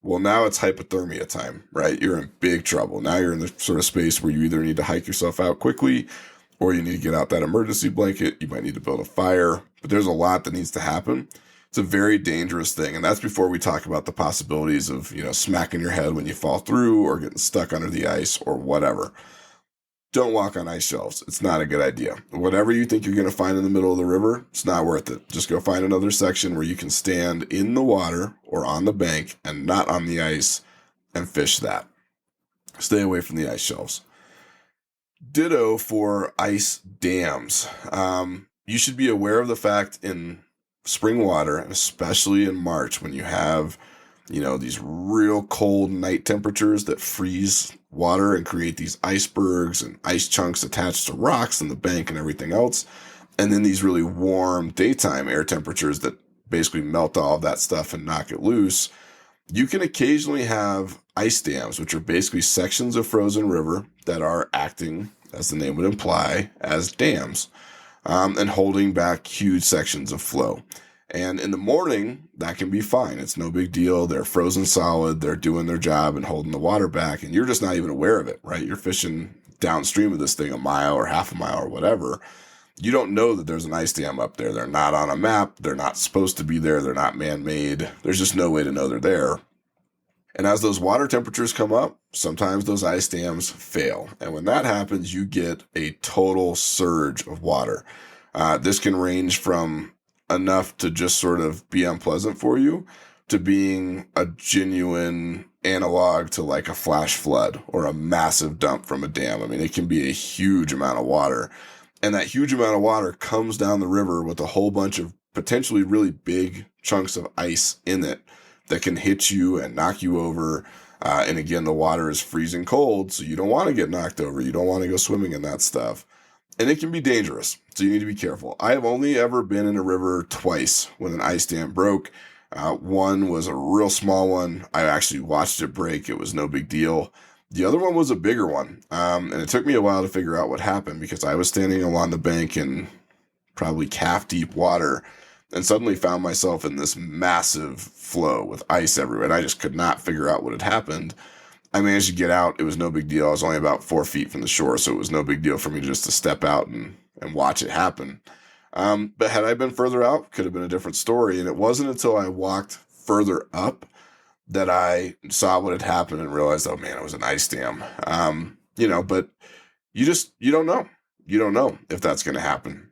well, now it's hypothermia time, right? You're in big trouble. Now you're in the sort of space where you either need to hike yourself out quickly or you need to get out that emergency blanket. You might need to build a fire, but there's a lot that needs to happen. It's a very dangerous thing. And that's before we talk about the possibilities of, smacking your head when you fall through or getting stuck under the ice or whatever. Don't walk on ice shelves. It's not a good idea. Whatever you think you're going to find in the middle of the river, it's not worth it. Just go find another section where you can stand in the water or on the bank and not on the ice and fish that. Stay away from the ice shelves. Ditto for ice dams. You should be aware of the fact in spring water, and especially in March when you have, these real cold night temperatures that freeze water and create these icebergs and ice chunks attached to rocks and the bank and everything else. And then these really warm daytime air temperatures that basically melt all of that stuff and knock it loose. You can occasionally have ice dams, which are basically sections of frozen river that are acting, as the name would imply, as dams, and holding back huge sections of flow. And in the morning, that can be fine. It's no big deal. They're frozen solid. They're doing their job and holding the water back. And you're just not even aware of it, right? You're fishing downstream of this thing a mile or half a mile or whatever. You don't know that there's an ice dam up there. They're not on a map. They're not supposed to be there. They're not man-made. There's just no way to know they're there. And as those water temperatures come up, sometimes those ice dams fail. And when that happens, you get a total surge of water. This can range from enough to just sort of be unpleasant for you to being a genuine analog to like a flash flood or a massive dump from a dam. I mean, it can be a huge amount of water. And that huge amount of water comes down the river with a whole bunch of potentially really big chunks of ice in it that can hit you and knock you over. And again, the water is freezing cold, so you don't want to get knocked over. You don't want to go swimming in that stuff. And it can be dangerous, so you need to be careful. I have only ever been in a river twice when an ice dam broke. One was a real small one. I actually watched it break. It was no big deal. The other one was a bigger one, and it took me a while to figure out what happened because I was standing along the bank in probably calf-deep water and suddenly found myself in this massive flow with ice everywhere, and I just could not figure out what had happened. I managed to get out. It was no big deal. I was only about 4 feet from the shore, so it was no big deal for me just to step out and watch it happen. But had I been further out, could have been a different story. And it wasn't until I walked further up that I saw what had happened and realized, oh man, it was an ice dam. But you don't know. You don't know if that's going to happen.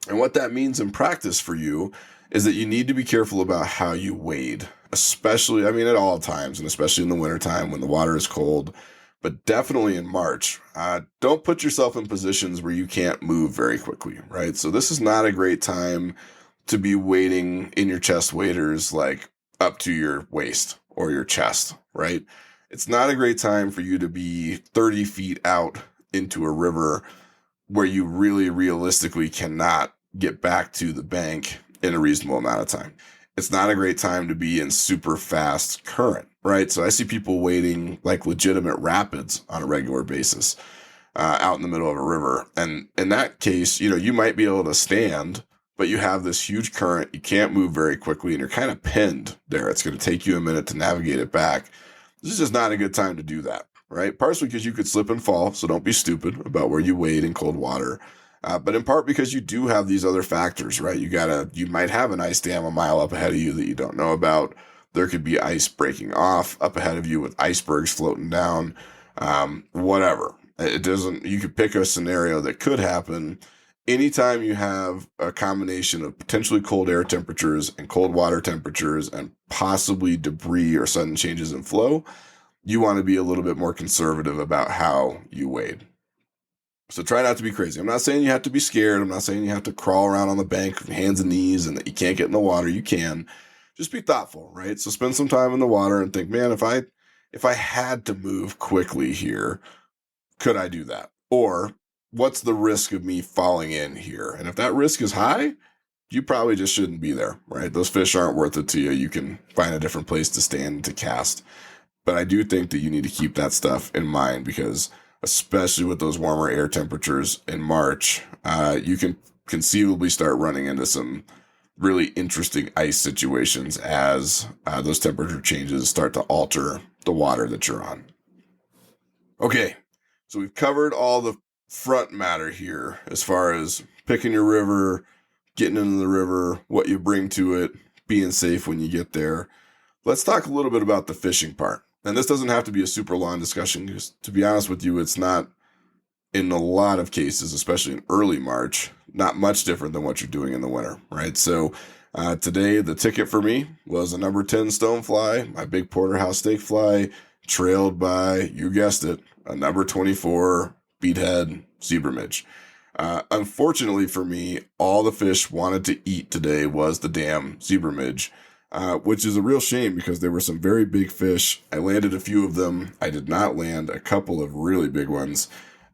And what that means in practice for you is that you need to be careful about how you wade, especially, at all times, and especially in the wintertime when the water is cold, but definitely in March. Don't put yourself in positions where you can't move very quickly, right? So this is not a great time to be wading in your chest waders like up to your waist or your chest, right? It's not a great time for you to be 30 feet out into a river where you really realistically cannot get back to the bank in a reasonable amount of time. It's not a great time to be in super fast current, right? So I see people wading like legitimate rapids on a regular basis out in the middle of a river. And in that case, you might be able to stand, but you have this huge current. You can't move very quickly and you're kind of pinned there. It's going to take you a minute to navigate it back. This is just not a good time to do that, right? Partially because you could slip and fall. So don't be stupid about where you wade in cold water. But in part because you do have these other factors, right? You might have an ice dam a mile up ahead of you that you don't know about. There could be ice breaking off up ahead of you with icebergs floating down, whatever. You could pick a scenario that could happen. Anytime you have a combination of potentially cold air temperatures and cold water temperatures and possibly debris or sudden changes in flow, you want to be a little bit more conservative about how you wade. So try not to be crazy. I'm not saying you have to be scared. I'm not saying you have to crawl around on the bank with hands and knees and that you can't get in the water. You can. Just be thoughtful, right? So spend some time in the water and think, man, if I had to move quickly here, could I do that? Or what's the risk of me falling in here? And if that risk is high, you probably just shouldn't be there, right? Those fish aren't worth it to you. You can find a different place to stand to cast. But I do think that you need to keep that stuff in mind because especially with those warmer air temperatures in March, you can conceivably start running into some really interesting ice situations as those temperature changes start to alter the water that you're on. Okay, so we've covered all the front matter here as far as picking your river, getting into the river, what you bring to it, being safe when you get there. Let's talk a little bit about the fishing part. And this doesn't have to be a super long discussion because, to be honest with you, it's not, in a lot of cases, especially in early March, not much different than what you're doing in the winter, right? So today, the ticket for me was a number 10 stonefly, my big porterhouse steak fly, trailed by, you guessed it, a number 24 beadhead zebra midge. Unfortunately for me, all the fish wanted to eat today was the damn zebra midge. Which is a real shame because there were some very big fish. I landed a few of them. I did not land a couple of really big ones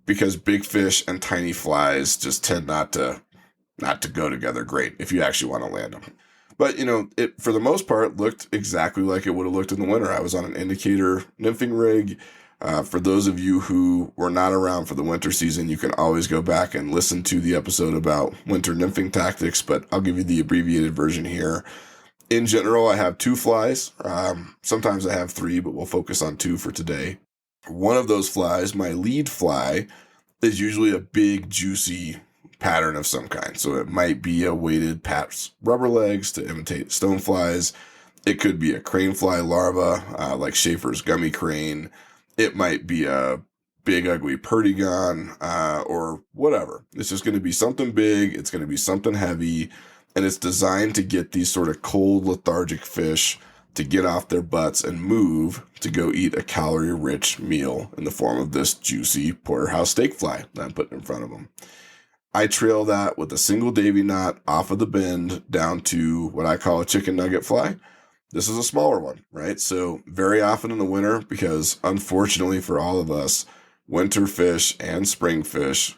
because big fish and tiny flies just tend not to go together great if you actually want to land them. But, it, for the most part, looked exactly like it would have looked in the winter. I was on an indicator nymphing rig. For those of you who were not around for the winter season, you can always go back and listen to the episode about winter nymphing tactics, but I'll give you the abbreviated version here. In general, I have 2 flies. Sometimes I have 3, but we'll focus on 2 for today. One of those flies, my lead fly, is usually a big, juicy pattern of some kind. So it might be a weighted Pat's rubber legs to imitate stoneflies. It could be a crane fly larva, like Schaefer's gummy crane. It might be a big, ugly perdigon, or whatever. It's just going to be something big. It's going to be something heavy. And it's designed to get these sort of cold, lethargic fish to get off their butts and move to go eat a calorie-rich meal in the form of this juicy porterhouse steak fly that I'm putting in front of them. I trail that with a single Davy knot off of the bend down to what I call a chicken nugget fly. This is a smaller one, right? So very often in the winter, because unfortunately for all of us, winter fish and spring fish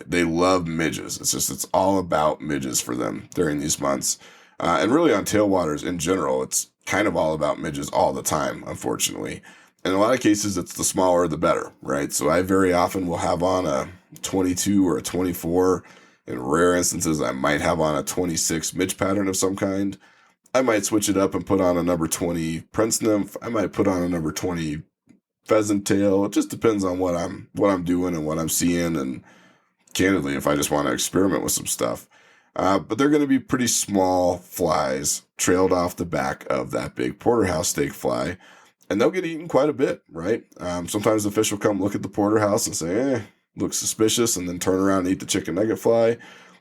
they love midges. It's all about midges for them during these months. And really on tailwaters in general, it's kind of all about midges all the time, unfortunately. In a lot of cases, it's the smaller the better, right? So I very often will have on a 22 or a 24. In rare instances, I might have on a 26 midge pattern of some kind. I might switch it up and put on a number 20 Prince Nymph. I might put on a number 20 Pheasant Tail. It just depends on what I'm doing and what I'm seeing, and candidly, if I just want to experiment with some stuff. But they're going to be pretty small flies trailed off the back of that big porterhouse steak fly, and they'll get eaten quite a bit, right? Sometimes the fish will come look at the porterhouse and say, looks suspicious, and then turn around and eat the chicken nugget fly.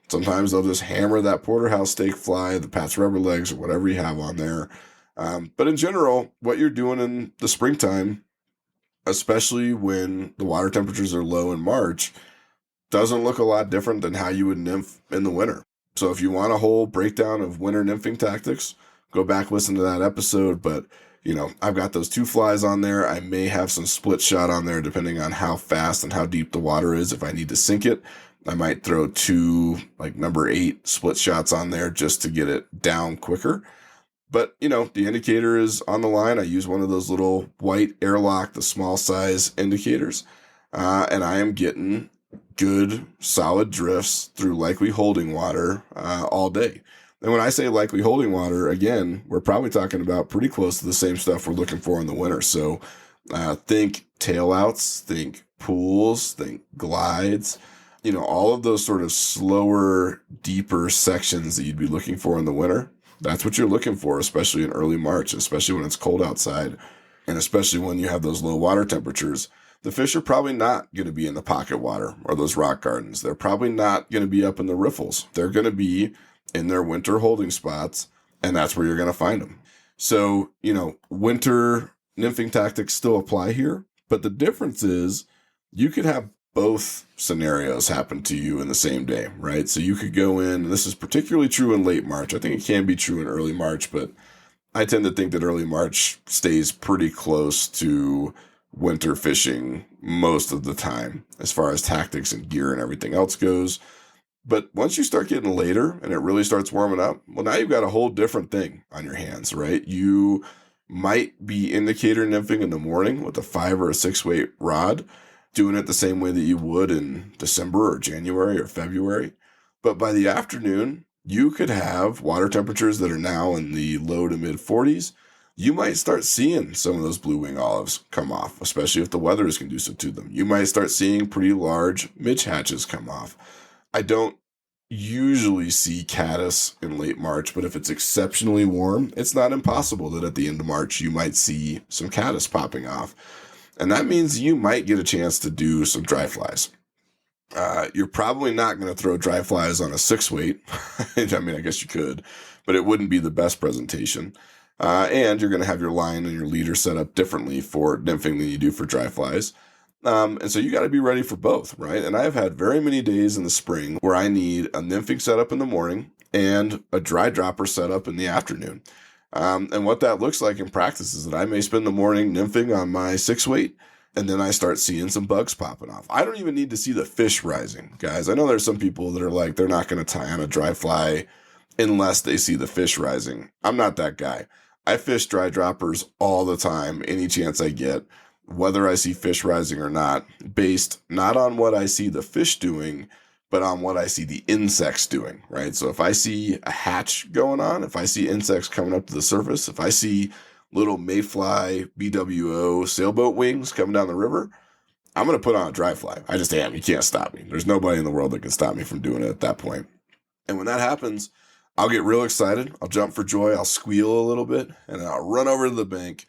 Sometimes they'll just hammer that porterhouse steak fly, the Pat's rubber legs, or whatever you have on there. But in general, what you're doing in the springtime, especially when the water temperatures are low in March, doesn't look a lot different than how you would nymph in the winter. So if you want a whole breakdown of winter nymphing tactics, go back, listen to that episode. But, I've got those 2 flies on there. I may have some split shot on there depending on how fast and how deep the water is. If I need to sink it, I might throw 2, like number 8 split shots on there just to get it down quicker. But, the indicator is on the line. I use one of those little white airlock, the small size indicators. And I am getting good, solid drifts through likely holding water all day. And when I say likely holding water, again, we're probably talking about pretty close to the same stuff we're looking for in the winter. So think tailouts, think pools, think glides, all of those sort of slower, deeper sections that you'd be looking for in the winter. That's what you're looking for, especially in early March, especially when it's cold outside, and especially when you have those low water temperatures. The fish are probably not going to be in the pocket water or those rock gardens. They're probably not going to be up in the riffles. They're going to be in their winter holding spots, and that's where you're going to find them. So, winter nymphing tactics still apply here, but the difference is you could have both scenarios happen to you in the same day, right? So you could go in, and this is particularly true in late March. I think it can be true in early March, but I tend to think that early March stays pretty close to winter fishing most of the time as far as tactics and gear and everything else goes. But once you start getting later and it really starts warming up, well, now you've got a whole different thing on your hands, right? You might be indicator nymphing in the morning with a 5 or a 6 weight rod, doing it the same way that you would in December or January or February. But by the afternoon, you could have water temperatures that are now in the low to mid 40s. You might start seeing some of those blue wing olives come off, especially if the weather is conducive to them. You might start seeing pretty large midge hatches come off. I don't usually see caddis in late March, but if it's exceptionally warm, it's not impossible that at the end of March, you might see some caddis popping off. And that means you might get a chance to do some dry flies. You're probably not going to throw dry flies on a 6 weight. I mean, I guess you could, but it wouldn't be the best presentation. And you're going to have your line and your leader set up differently for nymphing than you do for dry flies. And so you got to be ready for both, right? And I've had very many days in the spring where I need a nymphing setup in the morning and a dry dropper setup in the afternoon. And what that looks like in practice is that I may spend the morning nymphing on my 6 weight, and then I start seeing some bugs popping off. I don't even need to see the fish rising, guys. I know there's some people that are like, they're not going to tie on a dry fly unless they see the fish rising. I'm not that guy. I fish dry droppers all the time, any chance I get, whether I see fish rising or not, based not on what I see the fish doing, but on what I see the insects doing, right? So if I see a hatch going on, if I see insects coming up to the surface, if I see little mayfly, BWO, sailboat wings coming down the river, I'm going to put on a dry fly. I just am. You can't stop me. There's nobody in the world that can stop me from doing it at that point. And when that happens, I'll get real excited. I'll jump for joy. I'll squeal a little bit, and then I'll run over to the bank.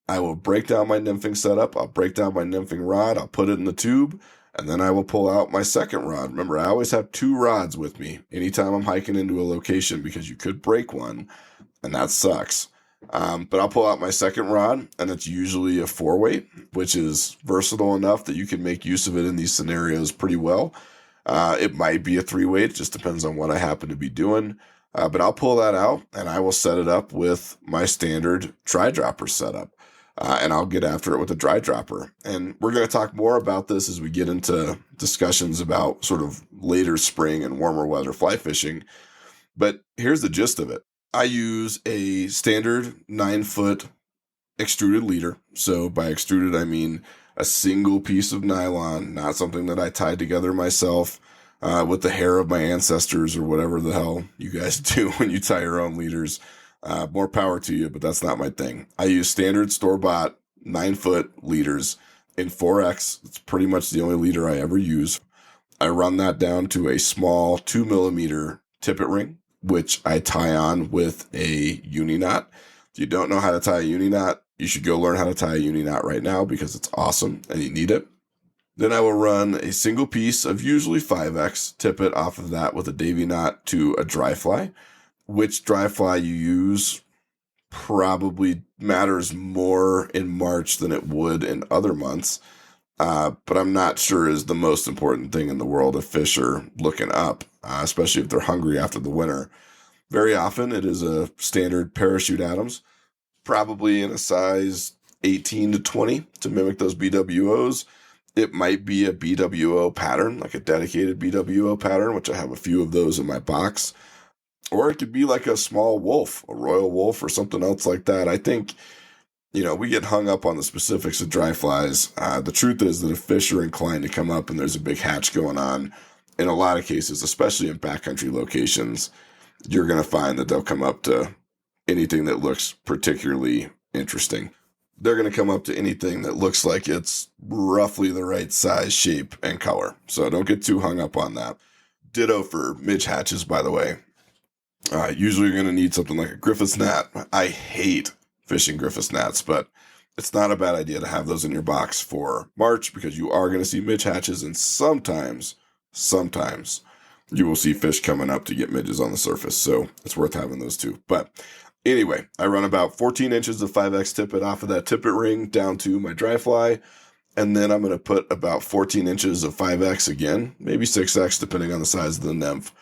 I will break down my nymphing setup. I'll break down my nymphing rod. I'll put it in the tube, and then I will pull out my second rod. Remember, I always have 2 rods with me anytime I'm hiking into a location because you could break one, and that sucks. But I'll pull out my second rod, and it's usually a 4 weight, which is versatile enough that you can make use of it in these scenarios pretty well. It might be a 3-weight. It just depends on what I happen to be doing. But I'll pull that out and I will set it up with my standard dry dropper setup. And I'll get after it with a dry dropper. And we're going to talk more about this as we get into discussions about sort of later spring and warmer weather fly fishing. But here's the gist of it. I use a standard 9-foot extruded leader. So by extruded, I mean a single piece of nylon, not something that I tied together myself with the hair of my ancestors or whatever the hell you guys do when you tie your own leaders. More power to you, but that's not my thing. I use standard store-bought 9-foot leaders in 4X. It's pretty much the only leader I ever use. I run that down to a small 2mm tippet ring, which I tie on with a uni knot. If you don't know how to tie a uni knot, you should go learn how to tie a uni knot right now because it's awesome and you need it. Then I will run a single piece of usually 5X tippet off of that with a Davy knot to a dry fly. Which dry fly you use probably matters more in March than it would in other months. But I'm not sure is the most important thing in the world if fish are looking up, especially if they're hungry after the winter. Very often it is a standard Parachute Adams, probably in a size 18 to 20 to mimic those BWOs. It might be a BWO pattern, like a dedicated BWO pattern, which I have a few of those in my box. Or it could be like a small wolf, a royal wolf or something else like that. I think, we get hung up on the specifics of dry flies. The truth is that if fish are inclined to come up and there's a big hatch going on, in a lot of cases, especially in backcountry locations, you're going to find that they'll come up to anything that looks particularly interesting. They're going to come up to anything that looks like it's roughly the right size, shape, and color. So don't get too hung up on that. Ditto for midge hatches, by the way. Usually you're going to need something like a Griffith's gnat. I hate fishing Griffith's gnats, but it's not a bad idea to have those in your box for March because you are going to see midge hatches, and sometimes you will see fish coming up to get midges on the surface. So it's worth having those too. But anyway, I run about 14 inches of 5X tippet off of that tippet ring down to my dry fly. And then I'm going to put about 14 inches of 5X again, maybe 6X, depending on the size of the nymph,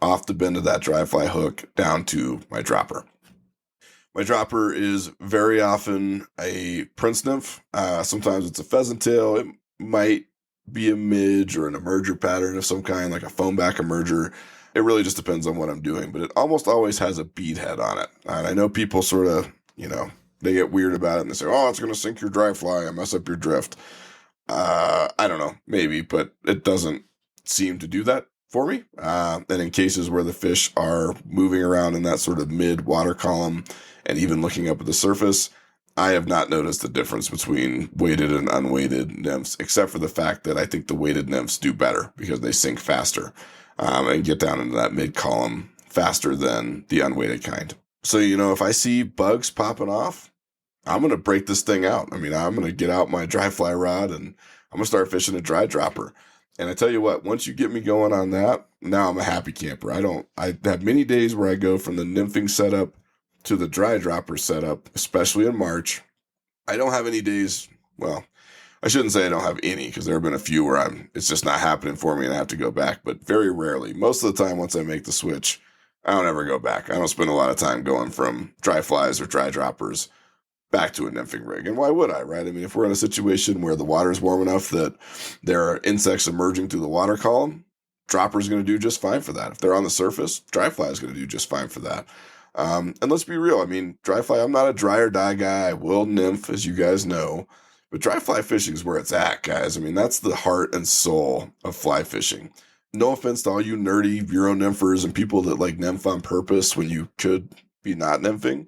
off the bend of that dry fly hook down to my dropper. My dropper is very often a prince nymph. Sometimes it's a pheasant tail. It might be a midge or an emerger pattern of some kind, like a foam back emerger. It really just depends on what I'm doing, but it almost always has a bead head on it. And I know people sort of, they get weird about it and they say, oh, it's going to sink your dry fly and mess up your drift. I don't know, maybe, but it doesn't seem to do that for me. And in cases where the fish are moving around in that sort of mid water column and even looking up at the surface, I have not noticed the difference between weighted and unweighted nymphs, except for the fact that I think the weighted nymphs do better because they sink faster and get down into that mid column faster than the unweighted kind. So, if I see bugs popping off, I'm going to break this thing out. I'm going to get out my dry fly rod and I'm going to start fishing a dry dropper. And I tell you what, once you get me going on that, now I'm a happy camper. I have many days where I go from the nymphing setup to the dry dropper setup, especially in March. I don't have any days, well, I shouldn't say I don't have any because there have been a few where it's just not happening for me and I have to go back, but very rarely. Most of the time, once I make the switch, I don't ever go back. I don't spend a lot of time going from dry flies or dry droppers back to a nymphing rig. And why would I, right? If we're in a situation where the water is warm enough that there are insects emerging through the water column, dropper is going to do just fine for that. If they're on the surface, dry fly is going to do just fine for that. And let's be real. Dry fly, I'm not a dry or die guy. I will nymph, as you guys know. But dry fly fishing is where it's at, guys. That's the heart and soul of fly fishing. No offense to all you nerdy Euro nymphers and people that like nymph on purpose when you could be not nymphing.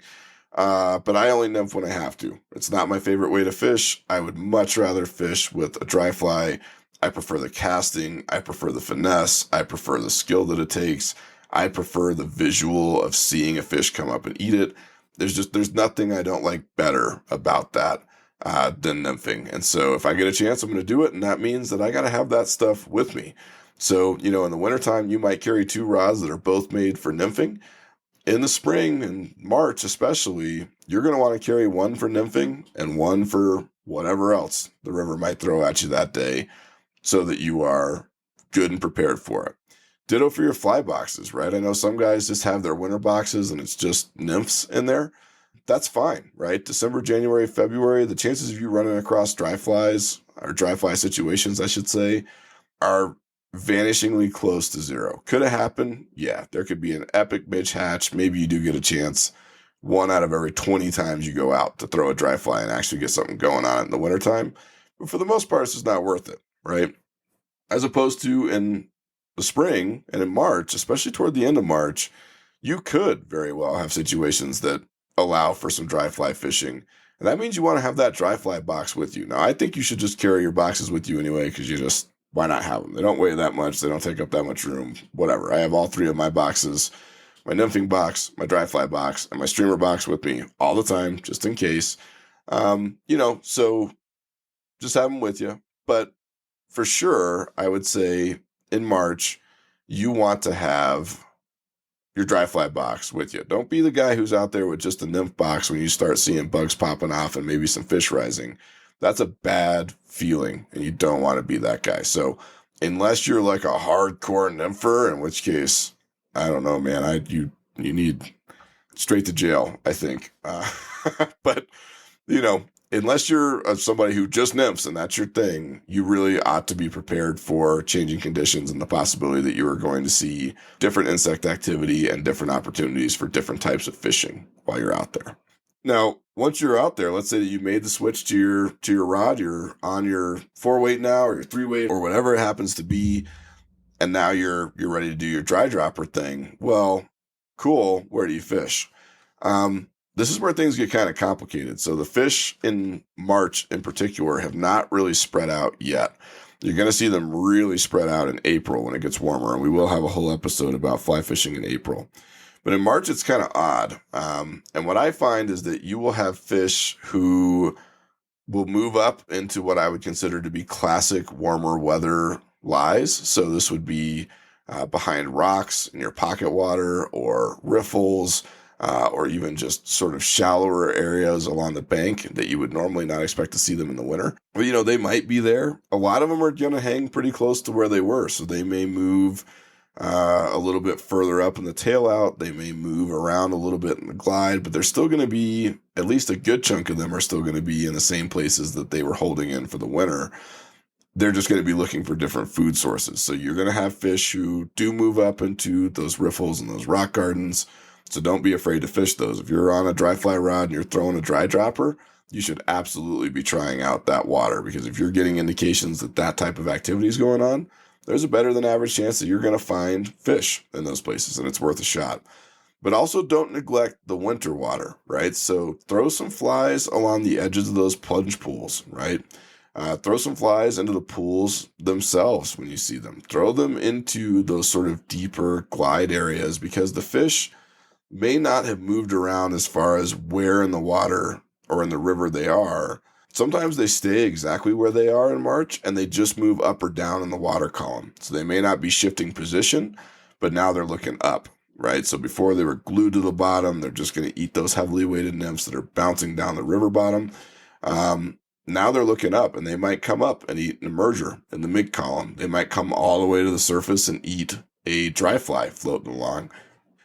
But I only nymph when I have to. It's not my favorite way to fish. I would much rather fish with a dry fly. I prefer the casting. I prefer the finesse. I prefer the skill that it takes. I prefer the visual of seeing a fish come up and eat it. There's nothing I don't like better about that than nymphing. And so if I get a chance, I'm going to do it. And that means that I got to have that stuff with me. So, in the wintertime, you might carry two rods that are both made for nymphing. In the spring and March especially, you're going to want to carry one for nymphing and one for whatever else the river might throw at you that day so that you are good and prepared for it. Ditto for your fly boxes, right? I know some guys just have their winter boxes and it's just nymphs in there. That's fine, right? December, January, February, the chances of you running across dry flies, or dry fly situations, I should say, are vanishingly close to zero. Could it happen? Yeah, there could be an epic Mitch hatch. Maybe you do get a chance 1 out of every 20 times you go out to throw a dry fly and actually get something going on in the wintertime. But for the most part, it's just not worth it, right? As opposed to in the spring and in March, especially toward the end of March, you could very well have situations that allow for some dry fly fishing. And that means you want to have that dry fly box with you. Now, I think you should just carry your boxes with you anyway, because why not have them? They don't weigh that much. They don't take up that much room, whatever. I have all 3 of my boxes, my nymphing box, my dry fly box, and my streamer box with me all the time, just in case. So just have them with you. But for sure, I would say in March, you want to have your dry fly box with you. Don't be the guy who's out there with just a nymph box when you start seeing bugs popping off and maybe some fish rising. That's a bad feeling, and you don't want to be that guy. So unless you're like a hardcore nympher, in which case, I don't know, man, you need straight to jail, I think. But, unless you're somebody who just nymphs and that's your thing, you really ought to be prepared for changing conditions and the possibility that you are going to see different insect activity and different opportunities for different types of fishing while you're out there. Now, once you're out there, let's say that you made the switch to your rod, you're on your 4-weight now, or your 3-weight, or whatever it happens to be, and now you're ready to do your dry dropper thing. Well, cool. Where do you fish? This is where things get kind of complicated. So the fish in March in particular have not really spread out yet. You're going to see them really spread out in April when it gets warmer, and we will have a whole episode about fly fishing in April. But in March, it's kind of odd. And what I find is that you will have fish who will move up into what I would consider to be classic warmer weather lies. So this would be behind rocks in your pocket water, or riffles, or even just sort of shallower areas along the bank that you would normally not expect to see them in the winter. But, they might be there. A lot of them are going to hang pretty close to where they were. So they may move a little bit further up in the tail out. They may move around a little bit in the glide, but they're still going to be, at least a good chunk of them are still going to be in the same places that they were holding in for the winter. They're just going to be looking for different food sources. So you're going to have fish who do move up into those riffles and those rock gardens. So don't be afraid to fish those. If you're on a dry fly rod and you're throwing a dry dropper, you should absolutely be trying out that water, because if you're getting indications that that type of activity is going on, there's a better than average chance that you're going to find fish in those places, and it's worth a shot. But also don't neglect the winter water, right? So throw some flies along the edges of those plunge pools, right? Throw some flies into the pools themselves when you see them. Throw them into those sort of deeper glide areas, because the fish may not have moved around as far as where in the water or in the river they are. Sometimes they stay exactly where they are in March, and they just move up or down in the water column. So they may not be shifting position, but now they're looking up, right? So before they were glued to the bottom, they're just going to eat those heavily weighted nymphs that are bouncing down the river bottom. Now they're looking up, and they might come up and eat an emerger in the mid column. They might come all the way to the surface and eat a dry fly floating along.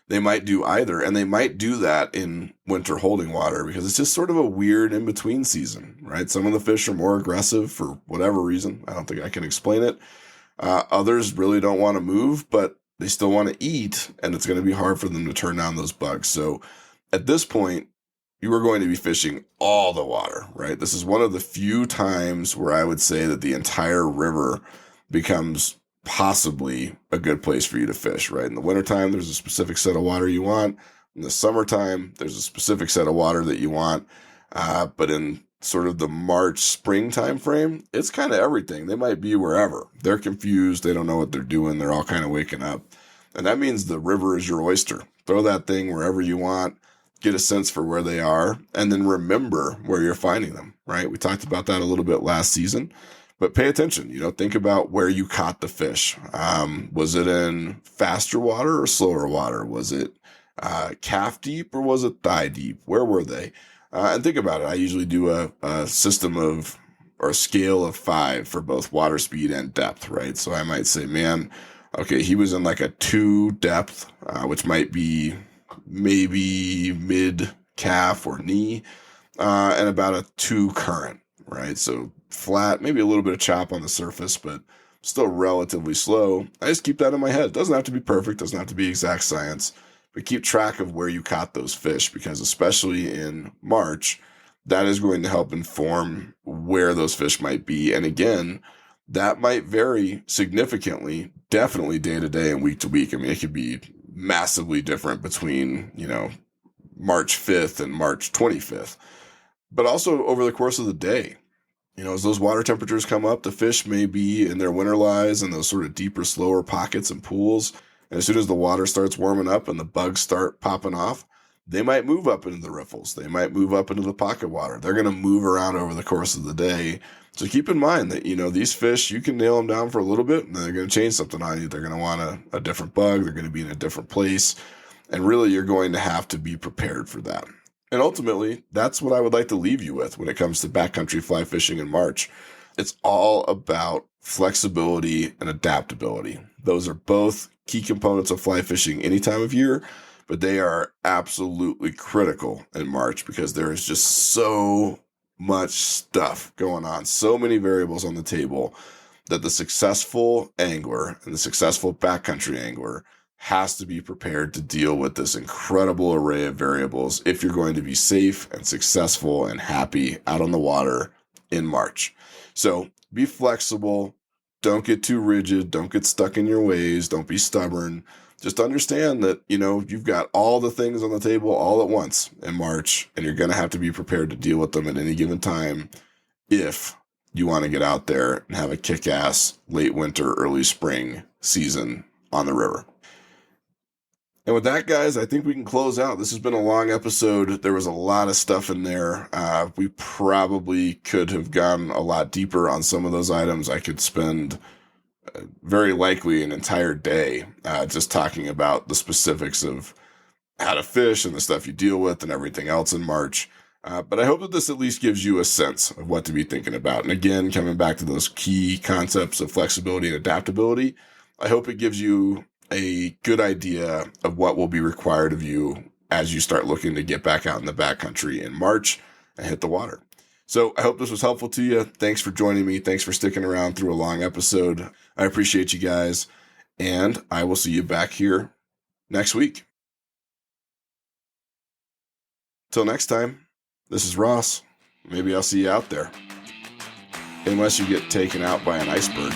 They might do either, and they might do that in winter holding water, because it's just sort of a weird in-between season, right? Some of the fish are more aggressive for whatever reason. I don't think I can explain it. Others really don't want to move, but they still want to eat, and it's going to be hard for them to turn down those bugs. So at this point, you are going to be fishing all the water, right? This is one of the few times where I would say that the entire river becomes possibly a good place for you to fish, right? In the wintertime, there's a specific set of water you want. In the summertime, there's a specific set of water that you want. But in sort of the March spring time frame, it's kind of everything. They might be wherever. They're confused. They don't know what they're doing. They're all kind of waking up. And that means the river is your oyster. Throw that thing wherever you want. Get a sense for where they are, and then remember where you're finding them, right? We talked about that a little bit last season. But pay attention, think about where you caught the fish. Was it in faster water or slower water? Was it calf deep or was it thigh deep? Where were they? And think about it. I usually do a system of or a scale of 5 for both water speed and depth, right? So I might say, man, okay, he was in like a 2 depth, which might be maybe mid calf or knee, and about a 2 current, right? So flat, maybe a little bit of chop on the surface, but still relatively slow. I just keep that in my head. It doesn't have to be perfect, doesn't have to be exact science, but keep track of where you caught those fish, because especially in March, that is going to help inform where those fish might be. And again, that might vary significantly, definitely day to day and week to week. I mean, it could be massively different between, March 5th and March 25th, but also over the course of the day. As those water temperatures come up, the fish may be in their winter lies in those sort of deeper, slower pockets and pools. And as soon as the water starts warming up and the bugs start popping off, they might move up into the riffles. They might move up into the pocket water. They're going to move around over the course of the day. So keep in mind that, these fish, you can nail them down for a little bit and they're going to change something on you. They're going to want a different bug. They're going to be in a different place. And really, you're going to have to be prepared for that. And ultimately, that's what I would like to leave you with when it comes to backcountry fly fishing in March. It's all about flexibility and adaptability. Those are both key components of fly fishing any time of year, but they are absolutely critical in March because there is just so much stuff going on, so many variables on the table that the successful angler and the successful backcountry angler has to be prepared to deal with this incredible array of variables if you're going to be safe and successful and happy out on the water in March. So be flexible. Don't get too rigid. Don't get stuck in your ways. Don't be stubborn. Just understand that, you've got all the things on the table all at once in March, and you're going to have to be prepared to deal with them at any given time if you want to get out there and have a kick-ass late winter, early spring season on the river. And with that, guys, I think we can close out. This has been a long episode. There was a lot of stuff in there. We probably could have gone a lot deeper on some of those items. I could spend very likely an entire day just talking about the specifics of how to fish and the stuff you deal with and everything else in March. But I hope that this at least gives you a sense of what to be thinking about. And again, coming back to those key concepts of flexibility and adaptability, I hope it gives you a good idea of what will be required of you as you start looking to get back out in the backcountry in March and hit the water. So I hope this was helpful to you. Thanks for joining me. Thanks for sticking around through a long episode. I appreciate you guys, and I will see you back here next week. Till next time, this is Ross. Maybe I'll see you out there. Unless you get taken out by an iceberg.